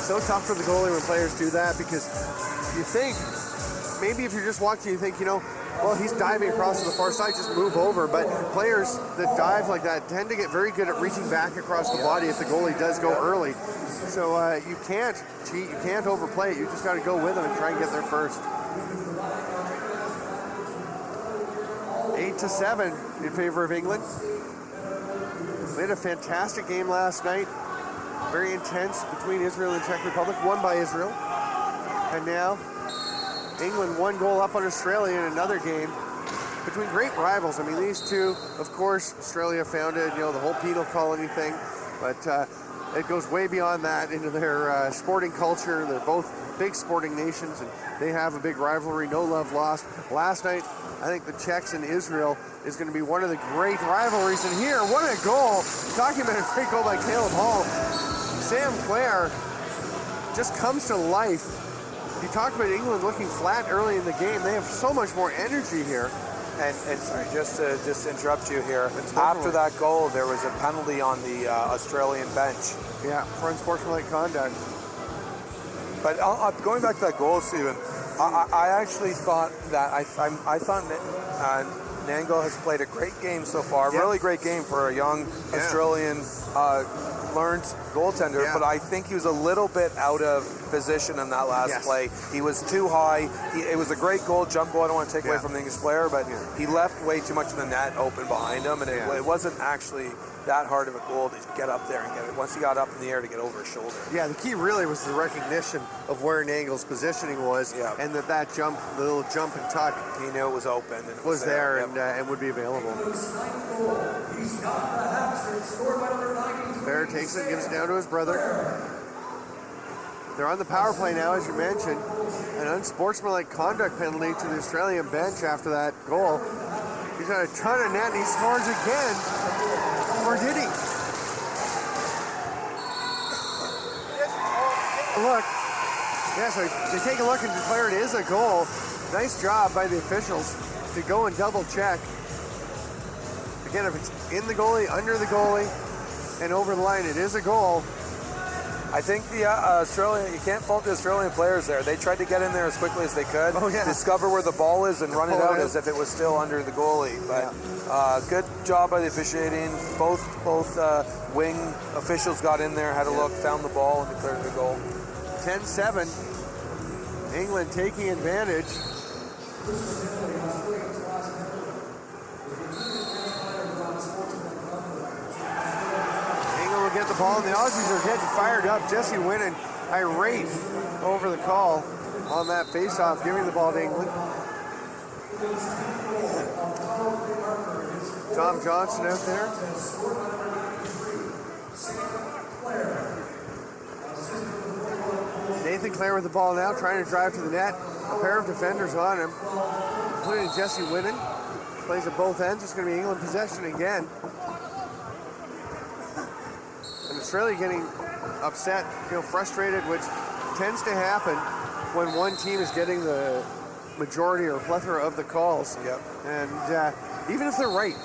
So tough for the goalie when players do that, because you think, maybe if you're just watching, you think, well, he's diving across to the far side, just move over. But players that dive like that tend to get very good at reaching back across the body if the goalie does go early. So you can't cheat, you can't overplay it. You just got to go with them and try and get there first. 8-7 in favor of England. We had a fantastic game last night. Very intense between Israel and Czech Republic, won by Israel. And now England 1 goal up on Australia in another game between great rivals. I mean, these two, of course, Australia founded, the whole penal colony thing, but it goes way beyond that into their sporting culture. They're both big sporting nations, and they have a big rivalry, no love lost. Last night, I think the Czechs and Israel is going to be one of the great rivalries. And here, what a goal! Talking about a great goal by Caleb Hall. Sam Clare just comes to life. You talk about England looking flat early in the game. They have so much more energy here. And sorry, just to interrupt you here. After that goal, there was a penalty on the Australian bench. Yeah, for unsportsmanlike conduct. But going back to that goal, Stephen, I actually thought that I thought Nango has played a great game so far. Yep. Really great game for a young Australian learned goaltender. Yeah. But I think he was a little bit out of position in that last play. He was too high. It was a great goal, jump goal. I don't want to take away from the English player, but he left way too much of the net open behind him, and it wasn't actually that hard of a goal to get up there and get it. Once he got up in the air to get over his shoulder. Yeah, the key really was the recognition of where Nagle's positioning was, and that jump, the little jump and tuck, he knew it was open and it was there and would be available. Bear takes it, gives it down to his brother. They're on the power play now, as you mentioned. An unsportsmanlike conduct penalty to the Australian bench after that goal. He's got a ton of net and he scores again. Or did he? Look. Yeah, so they take a look and declare it is a goal. Nice job by the officials to go and double check. Again, if it's in the goalie, under the goalie, and over the line, it is a goal. I think the Australia, you can't fault the Australian players there. They tried to get in there as quickly as they could, discover where the ball is, and run it out as if it was still under the goalie. But good job by the officiating. Both wing officials got in there, had a look, found the ball, and declared the goal. 10-7. England taking advantage. Get the ball, and the Aussies are getting fired up. Jesse Winnan irate over the call on that face-off, giving the ball to England. Tom Johnson out there. Nathan Clare with the ball now, trying to drive to the net. A pair of defenders on him, including Jesse Winnan. Plays at both ends. It's going to be England possession again. Australia getting upset, frustrated, which tends to happen when one team is getting the majority or plethora of the calls. Yep. And even if they're right,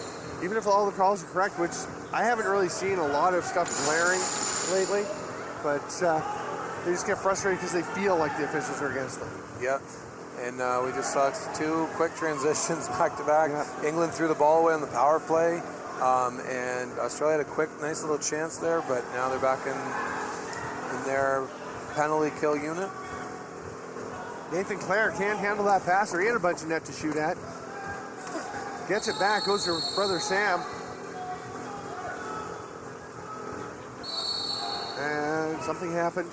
even if all the calls are correct, which I haven't really seen a lot of stuff glaring lately, but they just get frustrated because they feel like the officials are against them. Yep. And we just saw 2 quick transitions back to back. England threw the ball away on the power play. And Australia had a quick, nice little chance there, but now they're back in their penalty kill unit. Nathan Clare can't handle that passer. He had a bunch of net to shoot at. Gets it back, goes to brother Sam. And something happened,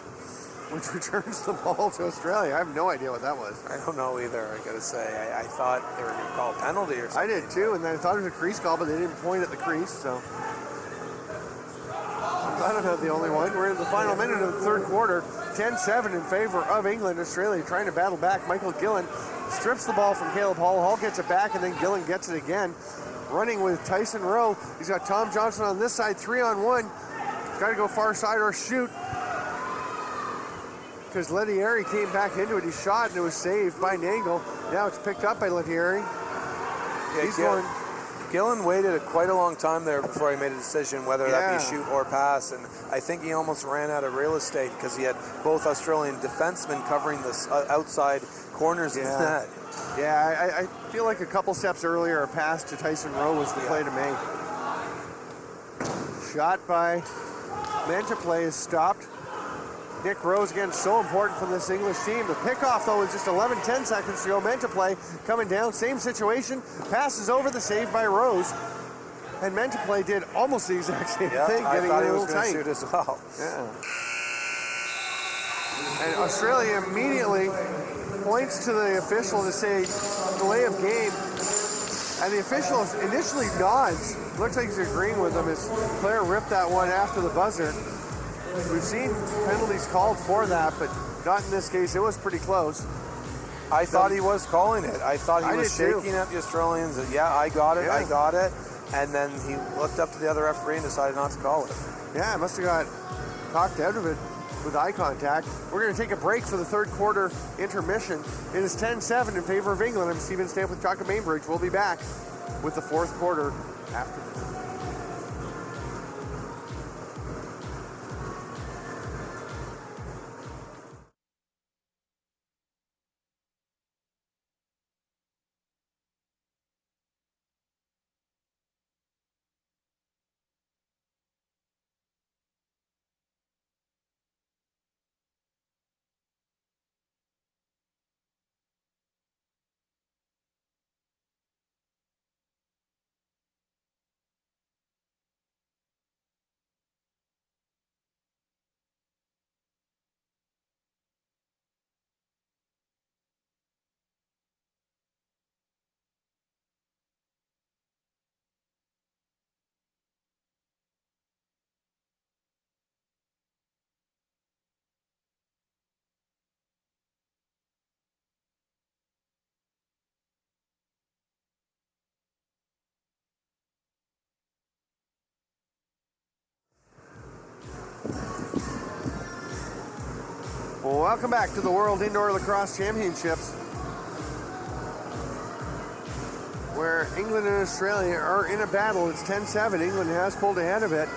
which returns the ball to Australia. I have no idea what that was. I don't know either, I gotta say. I thought they were gonna call a penalty or something. I did too, and then I thought it was a crease call, but they didn't point at the crease, so. I'm glad I'm not the only one. We're in the final minute of the third quarter. 10-7 in favor of England. Australia trying to battle back. Michael Gillen strips the ball from Caleb Hall. Hall gets it back, and then Gillen gets it again. Running with Tyson Rowe. He's got Tom Johnson on this side, 3-on-1. He's got to go far side or shoot. Because Lettieri came back into it. He shot and it was saved by Nangle. Now it's picked up by Lettieri. Yeah, He's going. Gillen waited quite a long time there before he made a decision whether that be Yeah. shoot or pass, and I think he almost ran out of real estate because he had both Australian defensemen covering the outside corners of the net. Yeah, I feel like a couple steps earlier, a pass to Tyson Rowe was the play to make. Shot by Mentaplay is stopped. Nick Rose, again, so important for this English team. The pickoff, though, with just 10 seconds to go. Mentaplay coming down, same situation. Passes over, the save by Rose. And Mentaplay did almost the exact same thing, I getting thought a he was little going tight. to shoot as well. Yeah. And Australia immediately points to the official to say delay of game. And the official initially nods. Looks like he's agreeing with him as Claire ripped that one after the buzzer. We've seen penalties called for that, but not in this case. It was pretty close. I thought he was calling it. I thought he was did too. shaking at the Australians. That, I got it, I Yeah. got it. And then he looked up to the other referee and decided not to call it. Yeah, must have got talked out of it with eye contact. We're going to take a break for the third quarter intermission. It is 10-7 in favor of England. I'm Stephen Stamp with Chalka Bainbridge. We'll be back with the fourth quarter after this. Welcome back to the World Indoor Lacrosse Championships, where England and Australia are in a battle. It's 10-7. England has pulled ahead of it.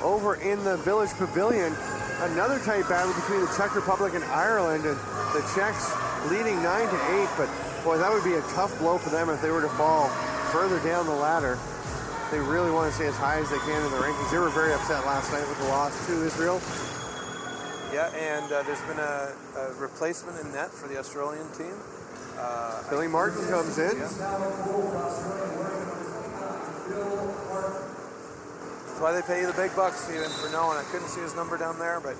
Over in the Village Pavilion, another tight battle between the Czech Republic and Ireland, and the Czechs leading 9-8. But boy, that would be a tough blow for them if they were to fall further down the ladder. They really want to stay as high as they can in the rankings. They were very upset last night with the loss to Israel. Yeah, and there's been a replacement in net for the Australian team. Billy Martin comes in. Yeah. That's why they pay you the big bucks, Stephen, for knowing. I couldn't see his number down there, but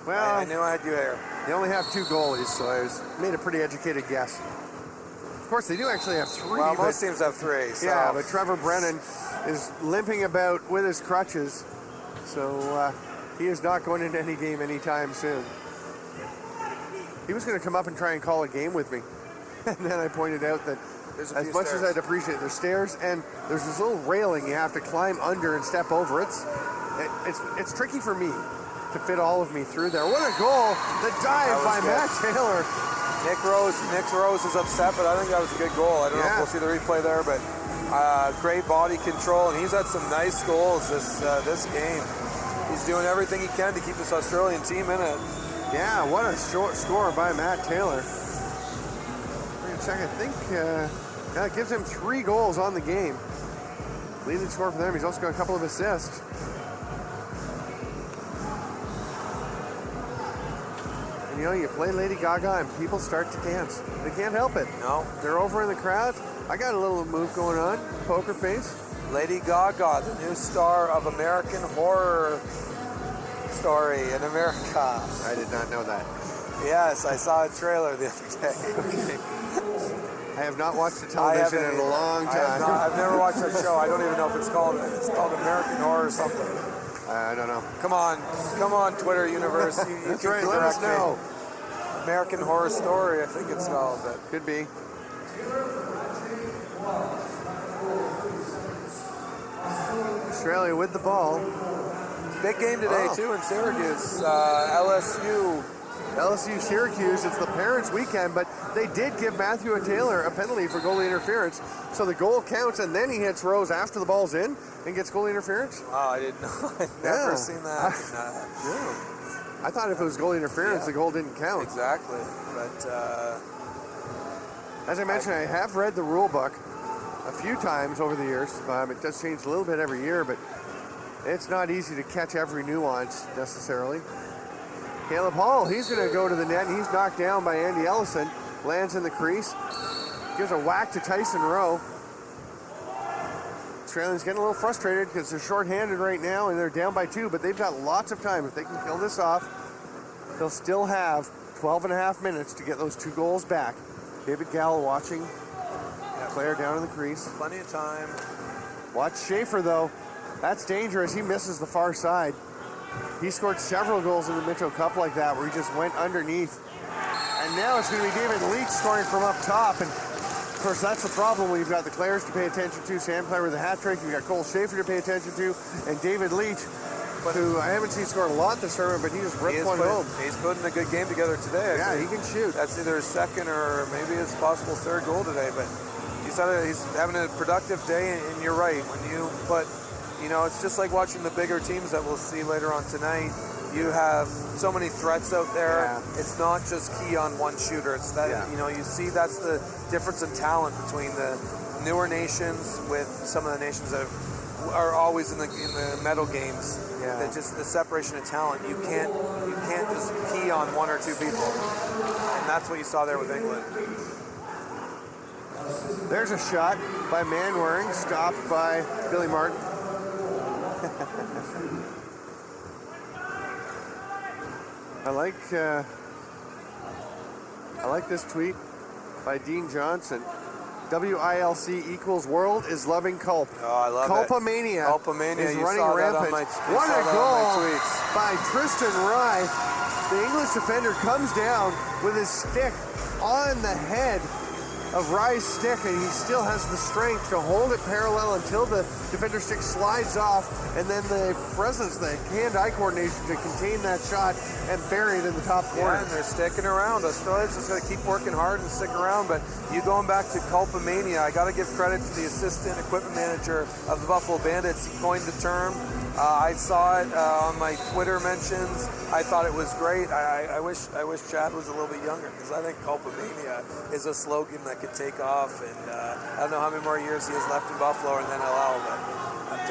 Well, I knew I had you there. they only have two goalies, so I made a pretty educated guess. Of course, they do actually have three. Well, but- most teams have three. So. Yeah, but Trevor Brennan is limping about with his crutches, so he is not going into any game anytime soon. He was going to come up and try and call a game with me, and then I pointed out that There's a as few much stairs. as I'd appreciate, there's stairs and there's this little railing you have to climb under and step over. It's tricky for me to fit all of me through there. What a goal! The dive That by was Matt Taylor. Nick Rose is upset, but I think that was a good goal. I don't know if Yeah. we'll see the replay there, but great body control, and he's had some nice goals this game. He's doing everything he can to keep this Australian team in it. Yeah, what a short score by Matt Taylor. We're going to check, I think, it gives him 3 goals on the game. Leading score for them. He's also got a couple of assists. And you know, you play Lady Gaga and people start to dance. They can't help it. No, They're over in the crowd. I got a little move going on. Poker face. Lady Gaga, the new star of American Horror Story in America. I did not know that. Yes, I saw a trailer the other day. I have not watched the I television haven't in a long time. I've never watched that show. I don't even know if it's called American Horror or something. I don't know. Come on, Twitter universe. You That's can right. Let us correct me. know. American Horror Story, I think it's called. But Could be. Australia with the ball. big game today Oh. too in Syracuse. LSU LSU Syracuse, it's the parents' weekend, but they did give Matthew Taylor a penalty for goalie interference. So the goal counts, and then he hits Rose after the ball's in and gets goalie interference. Oh, I didn't know. I've never seen that. I thought if it was goalie interference, the goal didn't count. Exactly. But as I mentioned, I have read the rule book a few times over the years. It does change a little bit every year, but it's not easy to catch every nuance necessarily. Caleb Hall, he's going to go to the net, and he's knocked down by Andy Ellison. Lands in the crease. Gives a whack to Tyson Rowe. Australians getting a little frustrated because they're shorthanded right now, and they're down by 2, but they've got lots of time. If they can kill this off, they'll still have 12 and a half minutes to get those 2 goals back. David Gallo watching. Claire down in the crease. Plenty of time. Watch Schaefer, though. That's dangerous. He misses the far side. He scored several goals in the Mitchell Cup like that, where he just went underneath. And now it's going to be David Leach scoring from up top. And, of course, that's the problem when you've got the Clares to pay attention to, Sam Clare with a hat trick, you've got Cole Schaefer to pay attention to, and David Leach, who I haven't seen score a lot this tournament, but he just ripped one home. He's putting a good game together today. Yeah, he can shoot. That's either his second or maybe his possible third goal today, but he's having a productive day, and you're right. When you put, it's just like watching the bigger teams that we'll see later on tonight. You have so many threats out there. Yeah. It's not just key on one shooter. It's that, you see that's the difference in talent between the newer nations with some of the nations that are always in the medal games. Yeah. That just the separation of talent. You can't just key on 1 or 2 people. And that's what you saw there with England. There's a shot by Manwaring, stopped by Billy Martin. I like this tweet by Dean Johnson. WILC equals world is loving Culp. Oh, I love Culpamania. Culpamania is you running saw rampant. That on my, what a goal tweets. by Tristan Rye. The English defender comes down with his stick on the head of Rye's stick, and he still has the strength to hold it parallel until the defender's stick slides off, and then the presence, the hand-eye coordination to contain that shot and bury it in the top corner. Yeah, and they're sticking around. Australia's just got to keep working hard and stick around, but you going back to Culpamania, I got to give credit to the assistant equipment manager of the Buffalo Bandits. He coined the term. I saw it on my Twitter mentions. I thought it was great. I wish Chad was a little bit younger, because I think Culpamania is a slogan that could take off, and I don't know how many more years he has left in Buffalo and then NLL, but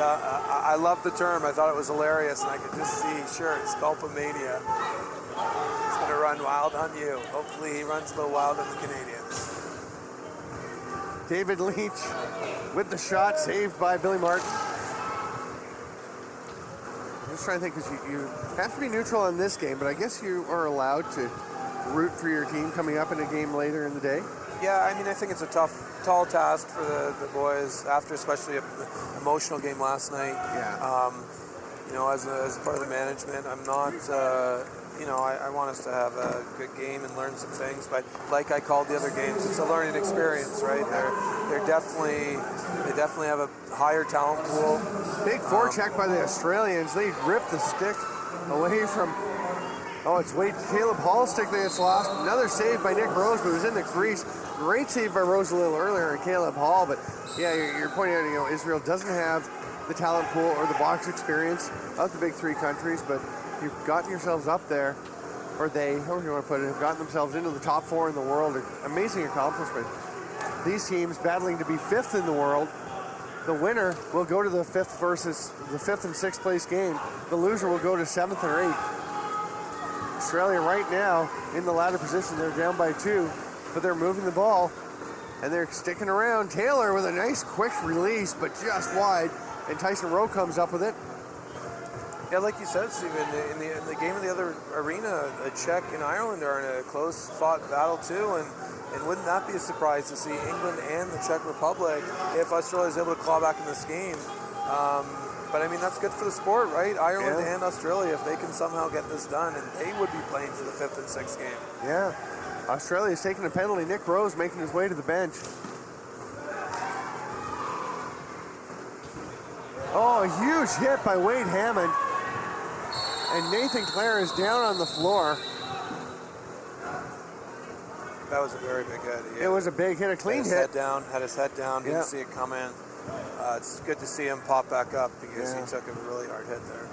I love the term. I thought it was hilarious, and I could just see, sure, it's Culpamania. He's going to run wild on you. Hopefully he runs a little wild on the Canadians. David Leach with the shot, saved by Billy Martin. I'm just trying to think, because you have to be neutral in this game, but I guess you are allowed to root for your team coming up in a game later in the day. Yeah, I mean, I think it's a tall task for the boys after, especially an emotional game last night. Yeah. As part of the management, I'm not. I want us to have a good game and learn some things. But like I called the other games, it's a learning experience, right? They definitely have a higher talent pool. Big forecheck by the Australians. They ripped the stick away from. Oh, it's Caleb Hall's stick that gets lost. Another save by Nick Rose, but it was in the crease. Great save by Rose a little earlier and Caleb Hall. But yeah, you're pointing out, Israel doesn't have the talent pool or the box experience of the big 3 countries, but you've gotten yourselves up there, or they, however you want to put it, have gotten themselves into the top 4 in the world. Amazing accomplishment. These teams battling to be 5th in the world. The winner will go to the 5th versus the 5th and 6th place game. The loser will go to 7th or 8th. Australia right now in the ladder position. They're down by 2, but they're moving the ball and they're sticking around. Taylor with a nice quick release, but just wide, and Tyson Rowe comes up with it. Yeah, like you said, Stephen, in the game of the other arena, the Czech and Ireland are in a close-fought battle too, and wouldn't that be a surprise to see England and the Czech Republic if Australia is able to claw back in this game? But I mean, that's good for the sport, right? Ireland and Australia, if they can somehow get this done, and they would be playing for the 5th and 6th game. Yeah. Australia's taking a penalty. Nick Rose making his way to the bench. Oh, a huge hit by Wade Hammond. And Nathan Clare is down on the floor. That was a very big hit. It was a big hit, a clean hit. Had his head down, didn't see it come in. It's good to see him pop back up because he took a really hard hit there.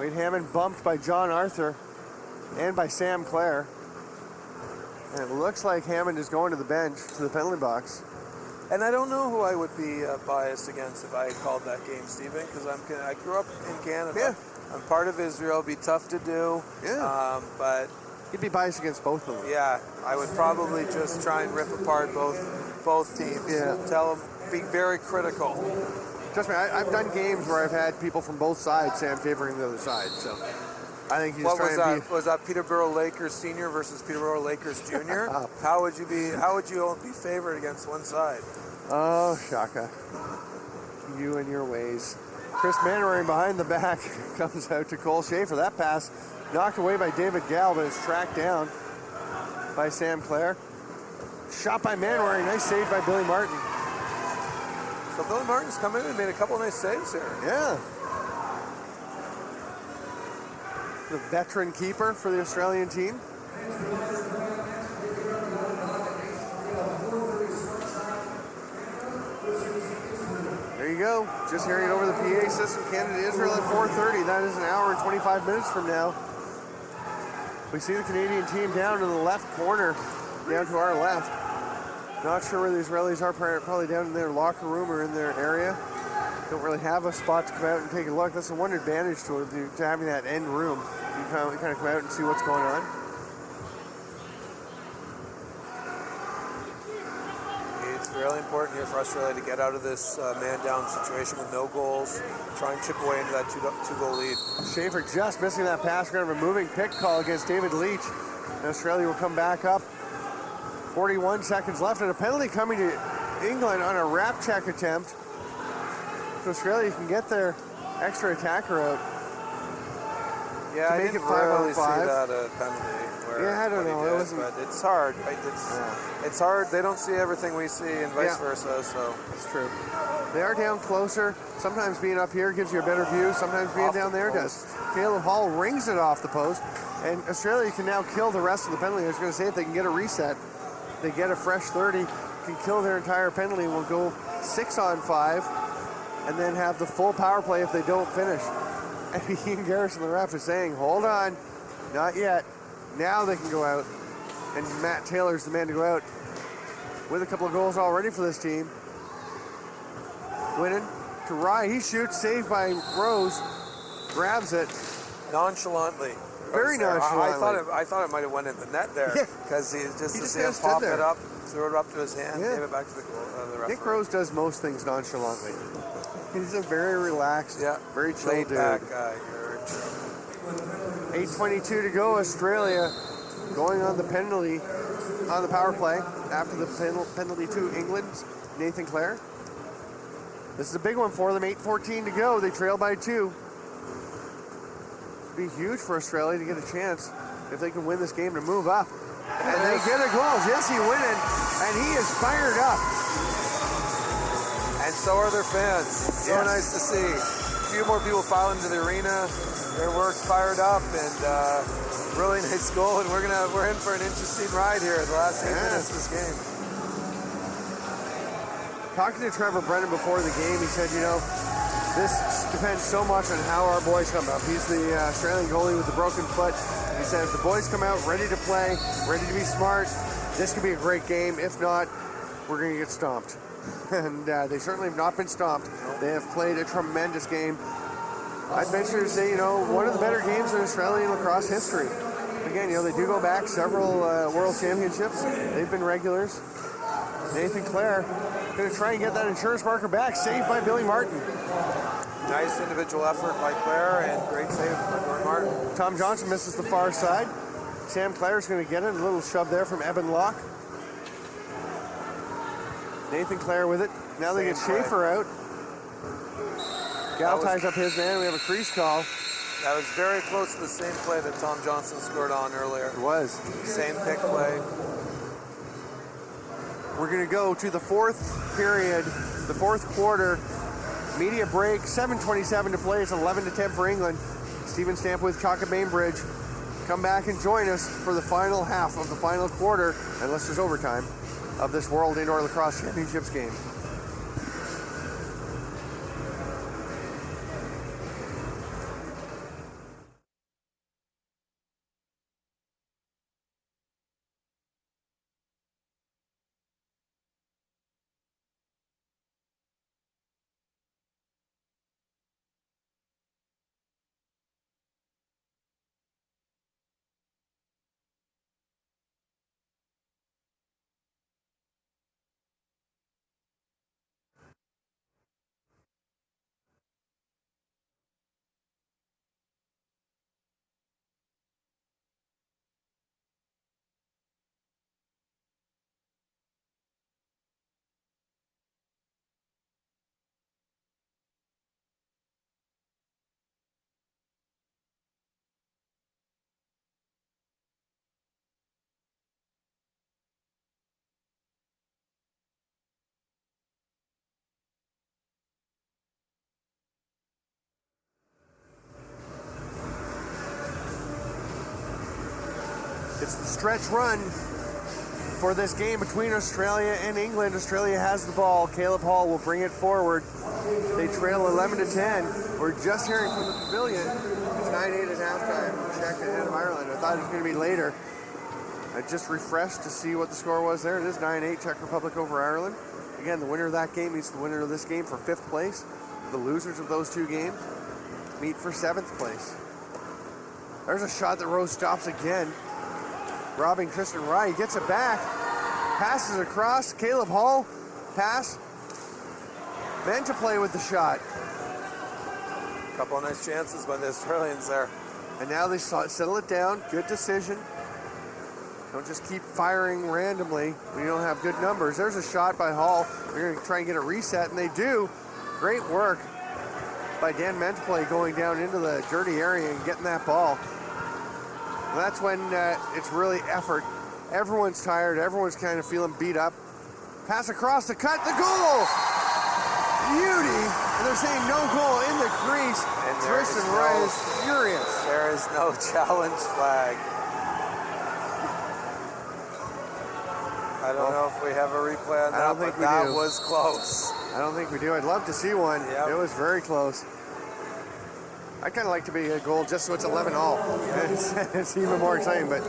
Wade Hammond bumped by John Arthur and by Sam Clare. And it looks like Hammond is going to the bench, to the penalty box. And I don't know who I would be biased against if I had called that game, Stephen, because I grew up in Canada. Yeah. I'm part of Israel. It'd be tough to do. Yeah. But You'd be biased against both of them. yeah, I would probably just try and rip apart both teams. Yeah. Tell them, be very critical. Trust me, I've done games where I've had people from both sides say I'm favoring the other side. So I think you just What try was and that? Was that Peterborough Lakers Senior versus Peterborough Lakers Junior? How would you be favored against one side? Oh, Shaka. You and your ways. Chris Mannering behind the back comes out to Cole Schaefer. That pass knocked away by David Gall, but is tracked down by Sam Clare. Shot by Mannering. Nice save by Billy Martin. So Billy Martin's come in and made a couple of nice saves here. Yeah. The veteran keeper for the Australian team. There you go. Just hearing it over the PA system. Canada-Israel at 4:30. That is an hour and 25 minutes from now. We see the Canadian team down in the left corner, down to our left. Not sure where the Israelis are, probably down in their locker room or in their area. Don't really have a spot to come out and take a look. That's the one advantage to having that end room. You can kind of come out and see what's going on. It's really important here for Australia to get out of this man-down situation with no goals. Try and chip away into that two-goal lead. Schaefer just missing that pass. We're going to have a moving pick call against David Leach. And Australia will come back up. 41 seconds left, and a penalty coming to England on a wrap check attempt. So Australia can get their extra attacker out. Yeah, I didn't really see that penalty. Yeah, I don't know. It wasn't. But it's hard, right? It's hard. They don't see everything we see, and vice versa. So it's true. They are down closer. Sometimes being up here gives you a better view. Sometimes being down there does. Caleb Hall rings it off the post, and Australia can now kill the rest of the penalty. I was going to say if they can get a reset, they get a fresh 30, can kill their entire penalty, and will go 6-on-5, and then have the full power play if they don't finish. And Ian Garrison, the ref, is saying, hold on, not yet. Now they can go out. And Matt Taylor's the man to go out with a couple of goals already for this team. Winning to Rye. He shoots, saved by Rose. Grabs it. Nonchalantly. Very nonchalantly. I thought it might have went in the net there. Because he just pop it up, threw it up to his hand, gave it back to the referee. Nick Rose does most things nonchalantly. He's a very relaxed, very chill laid dude. back guy. Very chill. 8:22 to go. Australia going on the penalty, on the power play after the penalty to England's Nathan Clare. This is a big one for them. 8:14 to go. They trail by 2. It'd be huge for Australia to get a chance if they can win this game to move up. And they get a goal. Jesse winning, and he is fired up. And so are their fans. So nice to see. A few more people file into the arena. Their work's fired up, and really nice goal. And we're in for an interesting ride here in the last 8 minutes of this game. Talking to Trevor Brennan before the game, he said, this depends so much on how our boys come up. He's the Australian goalie with the broken foot. He said if the boys come out ready to play, ready to be smart, this could be a great game. If not, we're going to get stomped. And they certainly have not been stomped. They have played a tremendous game. I'd venture to say, one of the better games in Australian lacrosse history. Again, they do go back several world championships. They've been regulars. Nathan Clare going to try and get that insurance marker back. Saved by Billy Martin. Nice individual effort by Clare and great save by Billy Martin. Tom Johnson misses the far side. Sam Clare's going to get it. A little shove there from Evan Locke. Nathan Clare with it. Now they get Schaefer out. Gal ties up his man. We have a crease call. That was very close to the same play that Tom Johnson scored on earlier. It was. Same pick play. We're going to go to the fourth period, the fourth quarter. Media break, 7:27 to play. It's 11-10 for England. Stephen Stamp with Chalka Bainbridge. come back and join us for the final half of the final quarter, unless there's overtime, of this World Indoor Lacrosse Championships game. It's the stretch run for this game between Australia and England. Australia has the ball. Caleb Hall will bring it forward. They trail 11 to 10. We're just hearing from the pavilion. It's 9-8 at halftime. Czech ahead of Ireland. I thought it was going to be later. I just refreshed to see what the score was there. It is 9-8, Czech Republic over Ireland. Again, the winner of that game meets the winner of this game for 5th place. The losers of those two games meet for 7th place. There's a shot that Rose stops again. Robbing Tristan Rye. He gets it back. Passes across. Caleb Hall. Pass. Meant to play with the shot. Couple of nice chances by the Australians there. And now they settle it down. Good decision. Don't just keep firing randomly when you don't have good numbers. There's a shot by Hall. They're going to try and get a reset, and they do. Great work by Dan Menteplay going down into the dirty area and getting that ball. And that's when it's really effort. Everyone's tired. Everyone's kind of feeling beat up. Pass across the cut. The goal! Beauty! And they're saying no goal in the crease. And Tristan Ray is furious. There is no challenge flag. I don't know if we have a replay on that, but that was close. I don't think we do. I'd love to see one. Yep. It was very close. I kind of like to be a goal just so it's 11-all. It's even more exciting, but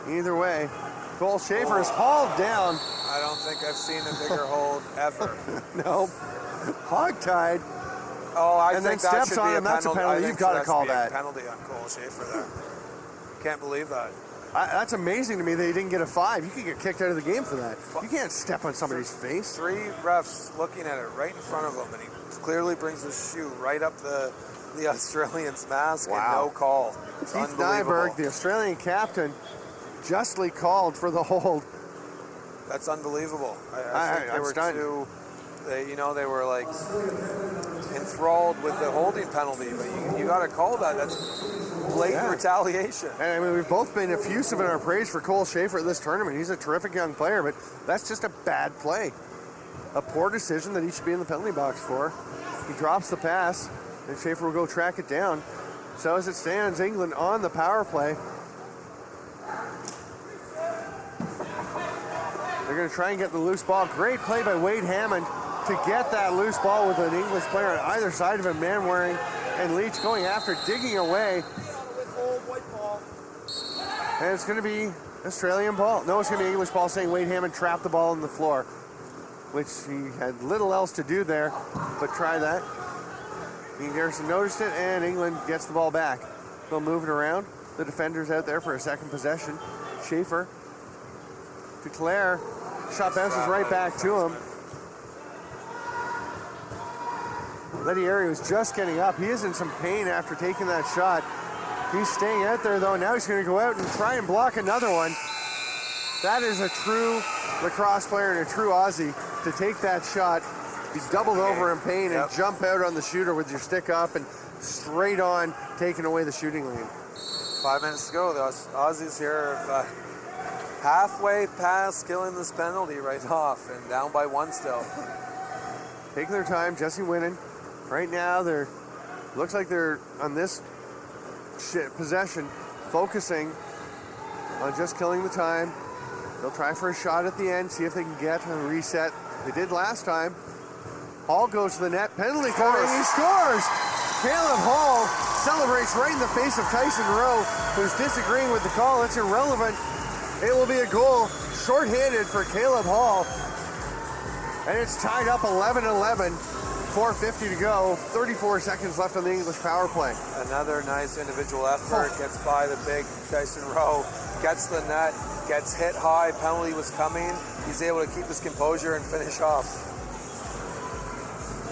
either way, Cole Schaefer is hauled down. I don't think I've seen a bigger hold ever. Nope. Hog-tied. Oh, I and think then that steps should on be him. a That's penalty. a penalty. You've got to call that. Penalty on Cole Schaefer there. Can't believe that. That's amazing to me that he didn't get a 5. You could get kicked out of the game for that. You can't step on somebody's face. 3 refs looking at it right in front of him, and he clearly brings his shoe right up the Australian's mask. Wow. And no call. It's Keith Nyberg, the Australian captain, justly called for the hold. That's unbelievable. I think they were too. They were like enthralled with the holding penalty, but you got to call that. That's blatant retaliation. And I mean, we've both been effusive in our praise for Cole Schaefer at this tournament. He's a terrific young player, but that's just a bad play. A poor decision that he should be in the penalty box for. He drops the pass, and Schaefer will go track it down. So as it stands, England on the power play. They're going to try and get the loose ball. Great play by Wade Hammond to get that loose ball with an English player on either side of him. Manwaring and Leach going after, digging away. And it's going to be Australian ball. No, it's going to be English ball, saying Wade Hammond trapped the ball on the floor, which he had little else to do there, but try that. Ian Garrison noticed it, and England gets the ball back. They'll move it around. The defender's out there for a second possession. Schaefer to Claire. Shot bounces right back to him. Lettieri was just getting up. He is in some pain after taking that shot. He's staying out there, though. Now he's going to go out and try and block another one. That is a true lacrosse player and a true Aussie to take that shot, be doubled over in pain, and jump out on the shooter with your stick up and straight on taking away the shooting lane. 5 minutes to go. The Aussies here halfway past killing this penalty right off and down by 1 still. Taking their time. Jesse winning. Right now, looks like they're on this possession, focusing on just killing the time. They'll try for a shot at the end, see if they can get a reset. They did last time. Hall goes to the net, penalty coming, he scores! Caleb Hall celebrates right in the face of Tyson Rowe, who's disagreeing with the call. It's irrelevant. It will be a goal, shorthanded for Caleb Hall. And it's tied up 11-11, 4:50 to go, 34 seconds left on the English power play. Another nice individual effort, gets by the big Tyson Rowe, gets the net, gets hit high, penalty was coming. He's able to keep his composure and finish off.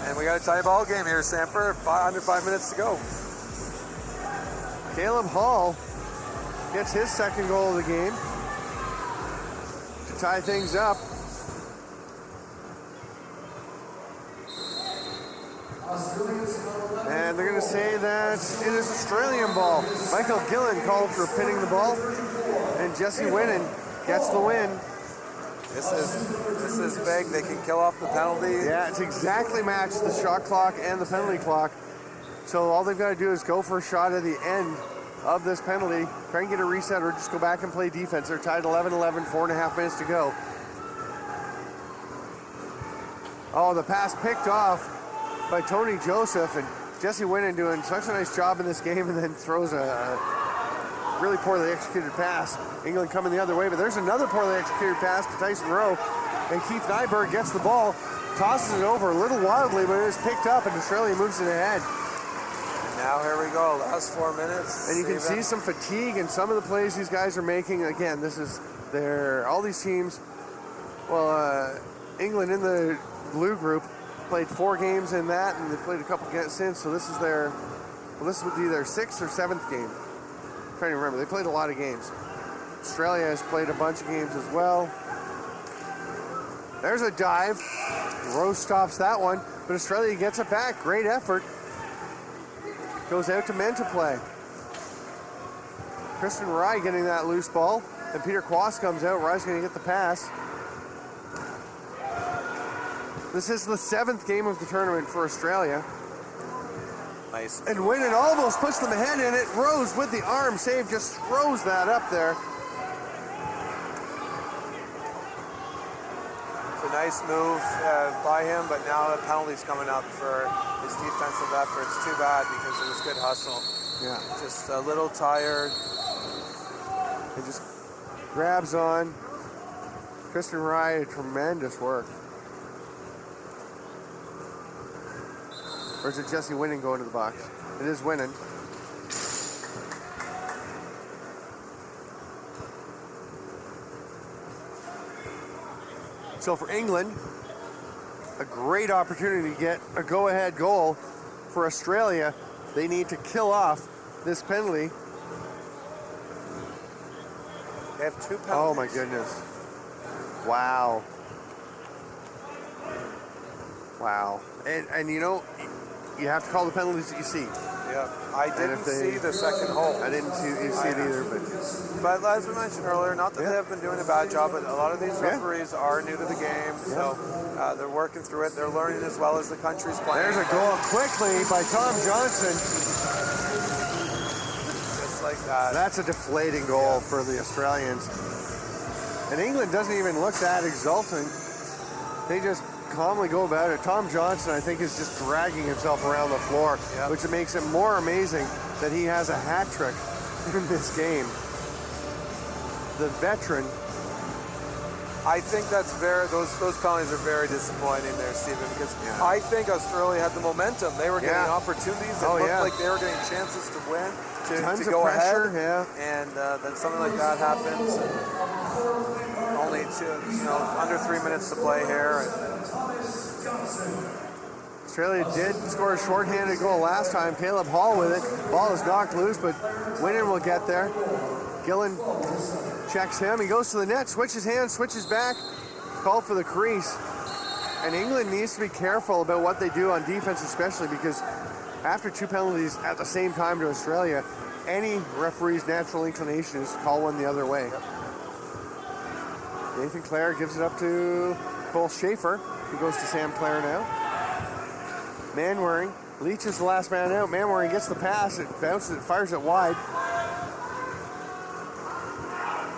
And we got a tie ball game here, Samper, under 5 minutes to go. Caleb Hall gets his second goal of the game to tie things up. And they're going to say that it is Australian ball. Michael Gillen called for pinning the ball, and Jesse Winnan gets the win. This is big. They can kill off the penalty. Yeah, it's exactly matched the shot clock and the penalty clock. So all they've got to do is go for a shot at the end of this penalty, try and get a reset, or just go back and play defense. They're tied 11-11, 4.5 minutes to go. Oh, the pass picked off by Tony Joseph, and Jesse Winnan doing such a nice job in this game, and then throws a really poorly executed pass. England coming the other way, but there's another poorly executed pass to Tyson Rowe, and Keith Nyberg gets the ball, tosses it over a little wildly, but it is picked up, and Australia moves it ahead. And now here we go, last 4 minutes. And you can see some fatigue in some of the plays these guys are making. Again, this is all these teams, England in the blue group played 4 games in that, and they've played a couple since, so this would be their 6th or 7th game. I'm trying to remember, they played a lot of games. Australia has played a bunch of games as well. There's a dive. Rose stops that one, but Australia gets it back. Great effort. Goes out to men to play. Kristen Rye getting that loose ball, and Peter Quast comes out. Rye's going to get the pass. This is the 7th game of the tournament for Australia. Nice. And Winnan almost puts them ahead in it. Rose with the arm save just throws that up there. It's a nice move by him, but now the penalty's coming up for his defensive efforts. Too bad because it was good hustle. Yeah. Just a little tired. He just grabs on. Kristen Rye, tremendous work. Or is it Jesse Winnan going to the box? It is Winnan. So for England, a great opportunity to get a go-ahead goal. For Australia, they need to kill off this penalty. They have 2 penalties. Oh my goodness. Wow. Wow. And you know, you have to call the penalties that you see. Yeah, I didn't see the second hole. I didn't see it either, But as we mentioned earlier, not that they have been doing a bad job, but a lot of these referees are new to the game, so they're working through it. They're learning as well as the country's playing. There's a goal quickly by Tom Johnson. Just like that. That's a deflating goal for the Australians. And England doesn't even look that exultant. They just calmly go about it. Tom Johnson, I think, is just dragging himself around the floor, which makes it more amazing that he has a hat trick in this game. The veteran. I think that's those penalties are very disappointing there, Stephen, because I think Australia had the momentum. They were getting opportunities. It looked like they were getting chances to win, to go pressure, ahead. And then something like that happens. Only under 3 minutes to play here. Australia did score a shorthanded goal last time. Caleb Hall with it. Ball is knocked loose, but Winnan will get there. Gillen checks him. He goes to the net, switches hands, switches back. Called for the crease. And England needs to be careful about what they do on defense, especially because after 2 penalties at the same time to Australia, any referee's natural inclination is to call one the other way. Nathan Clare gives it up to Cole Schaefer, who goes to Sam Clare now. Manwaring Leach is the last man out. Manwaring gets the pass. It bounces, it fires it wide.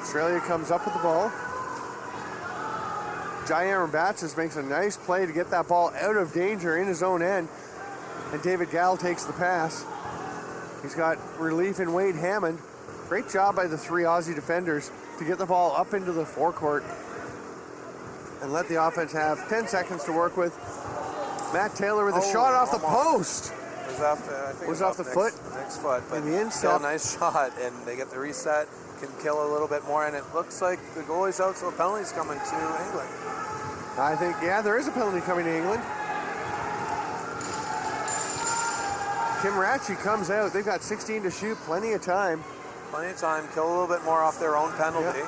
Australia comes up with the ball. Jair Mbatsis makes a nice play to get that ball out of danger in his own end. And David Gall takes the pass. He's got relief in Wade Hammond. Great job by the three Aussie defenders to get the ball up into the forecourt and let the offense have 10 seconds to work with. Matt Taylor with a shot off the post. It was off the foot. Next foot, but And the still a instep. nice shot, and they get the reset, can kill a little bit more, and it looks like the goalie's out, so a penalty's coming to England. I think, yeah, there is a penalty coming to England. Kim Ratchie comes out. They've got 16 to shoot, plenty of time. Plenty of time, kill a little bit more off their own penalty. Yep.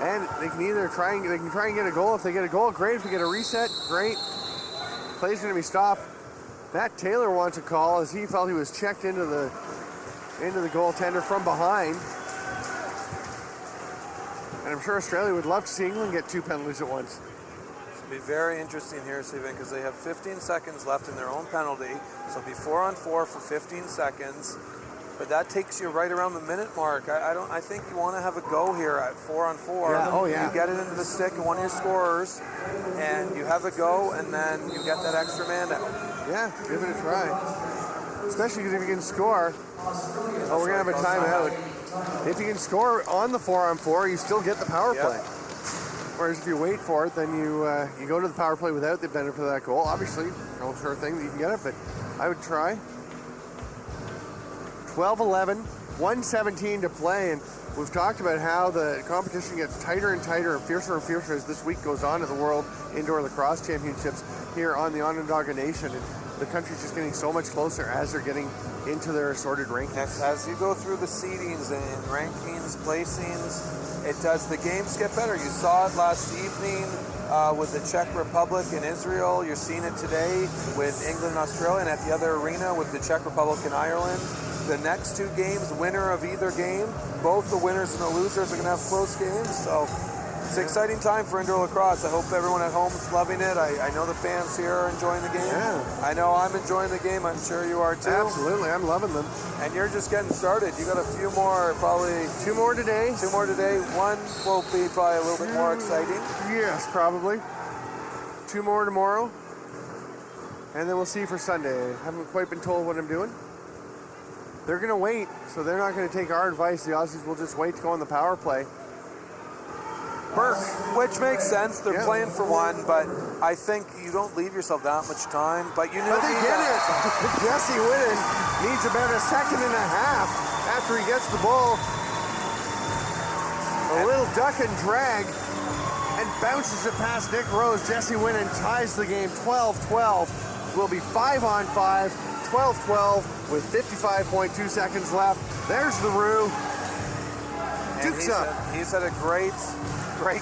And they can either try and get a goal. If they get a goal, great. If they get a reset, great. Play's going to be stopped. Matt Taylor wants a call as he felt he was checked into the goaltender from behind. And I'm sure Australia would love to see England get 2 penalties at once. It'll be very interesting here, Stephen, because they have 15 seconds left in their own penalty. So it'll be 4-on-4 for 15 seconds. But that takes you right around the minute mark. I think you want to have a go here at 4-on-4. Yeah. Oh, yeah. You get it into the stick of one of your scorers, and you have a go, and then you get that extra man out. Yeah, give it a try. Especially because if you can score, we're going to have a timeout. If you can score on the 4-on-4, you still get the power play. Whereas if you wait for it, then you go to the power play without the benefit of that goal. Obviously, no sure thing that you can get it, but I would try. 12-11, 1:17 to play, and we've talked about how the competition gets tighter and tighter and fiercer as this week goes on at the World Indoor Lacrosse Championships here on the Onondaga Nation. And the country's just getting so much closer as they're getting into their assorted rankings. As you go through the seedings and rankings, placings, the games get better. You saw it last evening with the Czech Republic and Israel. You're seeing it today with England and Australia, and at the other arena with the Czech Republic and Ireland. The next 2 games, winner of either game, both the winners and the losers are going to have close games. So it's an exciting time for indoor lacrosse. I hope everyone at home is loving it. I know the fans here are enjoying the game. Yeah. I know I'm enjoying the game. I'm sure you are too. Absolutely, I'm loving them. And you're just getting started. You got a few more, probably 2 more today. 2 more today. One will be probably a little bit more exciting. Yes, probably. 2 more tomorrow. And then we'll see for Sunday. I haven't quite been told what I'm doing. They're going to wait, so they're not going to take our advice. The Aussies will just wait to go on the power play. Burke, which makes sense. They're playing for one, but I think you don't leave yourself that much time. But you knew But they get it. Jesse Whitten needs about a second and a half after he gets the ball. A little duck and drag and bounces it past Nick Rose. Jesse Whitten ties the game 12-12. Will be 5-on-5, 12-12 with 55.2 seconds left. There's the Roo. Dukes up. He's had a great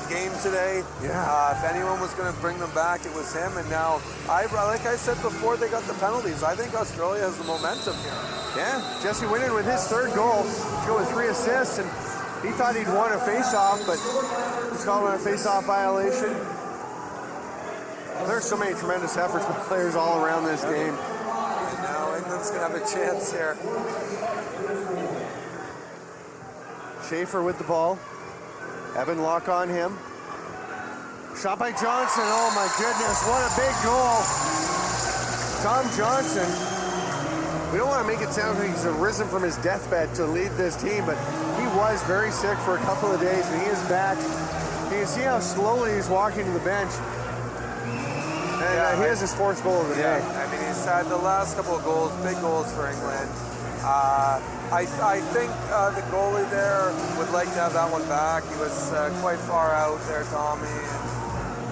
game today. Yeah. If anyone was going to bring them back, it was him. And now, like I said before, they got the penalties. I think Australia has the momentum here. Yeah, Jesse Whitten with his 3rd goal. He's going with 3 assists, and he thought he'd won a face-off, but he's called on a face-off violation. There's so many tremendous efforts by players all around this game. Now England's going to have a chance here. Schaefer with the ball. Evan Locke on him. Shot by Johnson. Oh my goodness, what a big goal. Tom Johnson. We don't want to make it sound like he's arisen from his deathbed to lead this team, but he was very sick for a couple of days, and he is back. You can see how slowly he's walking to the bench. And he has his 4th goal of the day. I mean, he's had the last couple of goals, big goals for England. I think the goalie there would like to have that one back. He was quite far out there, Tommy.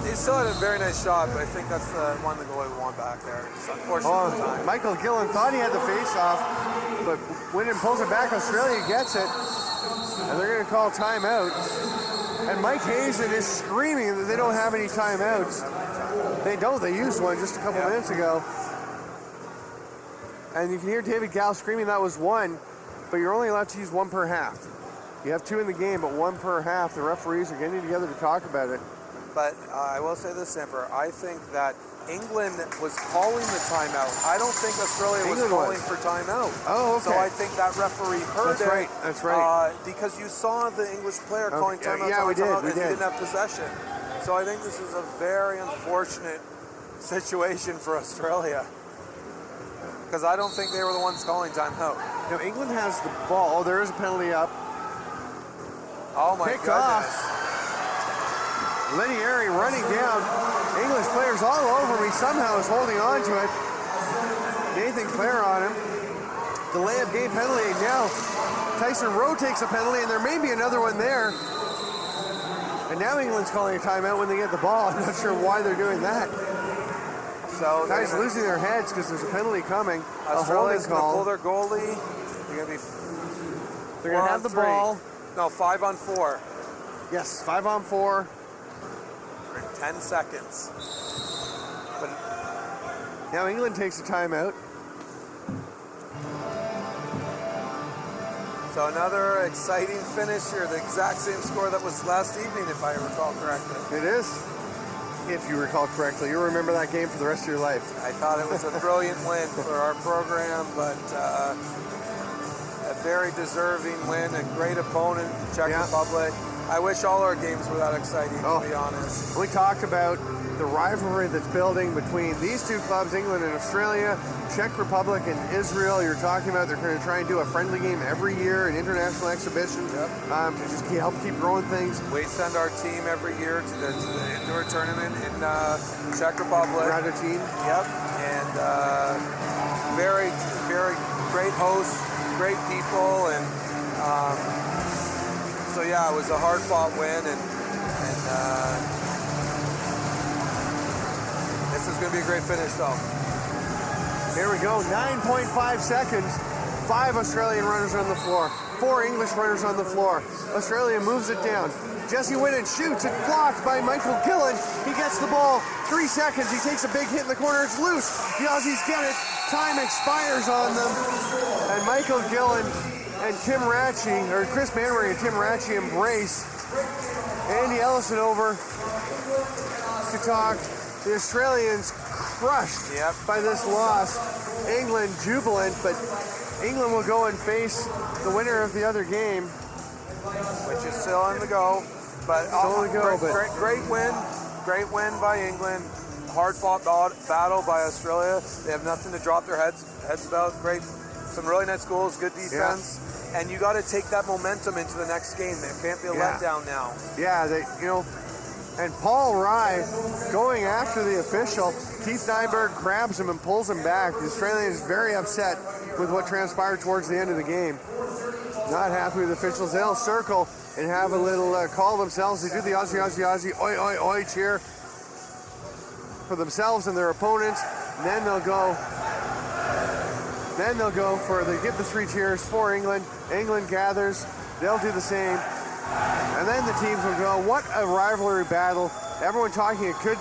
He still had a very nice shot, but I think that's the one the goalie would want back there. It's unfortunate time. Michael Gillen thought he had the face-off, but Whitten pulls it back. Australia gets it, and they're going to call timeout. And Mike Hazen is screaming that they don't have any timeouts. They don't. They used one just a couple minutes ago. And you can hear David Gall screaming that was 1, but you're only allowed to use 1 per half. You have 2 in the game, but 1 per half. The referees are getting together to talk about it. But I will say this, Semper. I think that England was calling the timeout. I don't think Australia England was calling was. for timeout. Oh, okay. So I think that referee heard That's it. right. That's right. Because you saw the English player calling timeout, yeah, we did, timeout, we and he did. didn't have possession. So I think this is a very unfortunate situation for Australia. Because I don't think they were the ones calling timeout. Now England has the ball. Oh, there is a penalty up. Oh my Picked goodness. Linieri running down. English players all over me. Somehow is holding on to it. Nathan Clare on him. Delay of game penalty. Now Tyson Rowe takes a penalty, and there may be another one there. And now England's calling a timeout when they get the ball. I'm not sure why they're doing that. So Guys losing their heads because there's a penalty coming. Australia's a going to holding pull call. their goalie. They're going to be They're going to have the ball. No, 5-on-4 Yes, 5-on-4. for 10 seconds. But Now England takes a timeout. so another exciting finish here. The exact same score that was last evening, if I recall correctly. It is, if you recall correctly. You'll remember that game for the rest of your life. I thought it was a brilliant win for our program, but a very deserving win, a great opponent, Czech Republic. I wish all our games were that exciting, to be honest. We talked about the rivalry that's building between these two clubs, England and Australia, Czech Republic and Israel. You're talking about they're going to try and do a friendly game every year, an international exhibition, to just help keep growing things. We send our team every year to the indoor tournament in Czech Republic. Rada team. Yep, and very, very great hosts, great people, and so yeah, it was a hard-fought win, and this is going to be a great finish, though. Here we go, 9.5 seconds. 5 Australian runners on the floor, 4 English runners on the floor. Australia moves it down. Jesse Winnan shoots, it blocked by Michael Gillen. He gets the ball, 3 seconds, he takes a big hit in the corner, it's loose. The Aussies get it, time expires on them. And Michael Gillen and Tim Ratchie, or Chris Manwaring and Tim Ratchie embrace. Andy Ellison over to talk. The Australians crushed by this loss. England jubilant, but England will go and face the winner of the other game, which is still on the go. But great win by England. Hard-fought battle by Australia. They have nothing to drop their heads about. Some really nice goals, good defense. And you got to take that momentum into the next game. There can't be a letdown now. Yeah, and Paul Rye going after the official. Keith Nyberg grabs him and pulls him back. The Australian is very upset with what transpired towards the end of the game. Not happy with the officials. They'll circle and have a little call themselves. They do the Aussie, Aussie, Aussie, oi, oi, oi cheer for themselves and their opponents. And then they'll go. They give the 3 cheers for England. England gathers. They'll do the same. And then the teams will go. What a rivalry battle. Everyone talking it could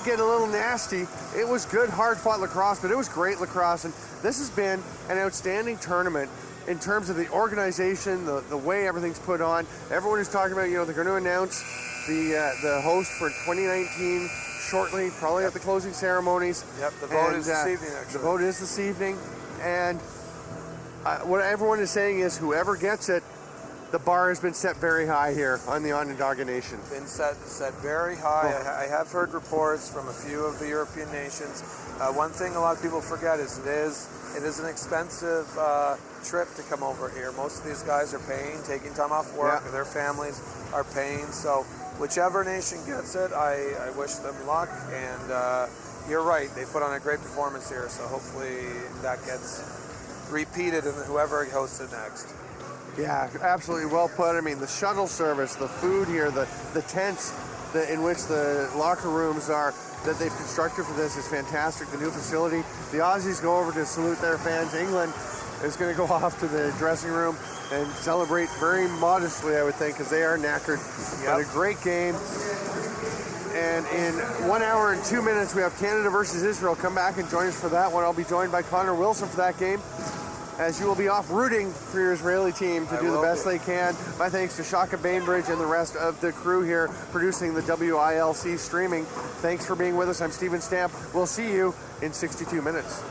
get a little nasty. It was good, hard-fought lacrosse, but it was great lacrosse. And this has been an outstanding tournament in terms of the organization, the way everything's put on. Everyone is talking about, they're going to announce the host for 2019 shortly, probably at the closing ceremonies. Yep, the vote is this evening, actually. The vote is this evening. And what everyone is saying is whoever gets it, the bar has been set very high here on the Onondaga Nation. Been set very high. I have heard reports from a few of the European nations. One thing a lot of people forget is it is an expensive trip to come over here. Most of these guys are paying, taking time off work, their families are paying. So whichever nation gets it, I wish them luck. And you're right, they put on a great performance here. So hopefully that gets repeated in whoever hosts it next. Yeah, absolutely well put. I mean, the shuttle service, the food here, the tents in which the locker rooms are that they've constructed for this is fantastic. The new facility. The Aussies go over to salute their fans. England is going to go off to the dressing room and celebrate very modestly, I would think, because they are knackered. But a great game. And in 1 hour and 2 minutes, we have Canada versus Israel. Come back and join us for that one. I'll be joined by Connor Wilson for that game. as you will be off rooting for your Israeli team to do the best they can. My thanks to Shaka Bainbridge and the rest of the crew here producing the WILC streaming. Thanks for being with us. I'm Stephen Stamp. We'll see you in 62 minutes.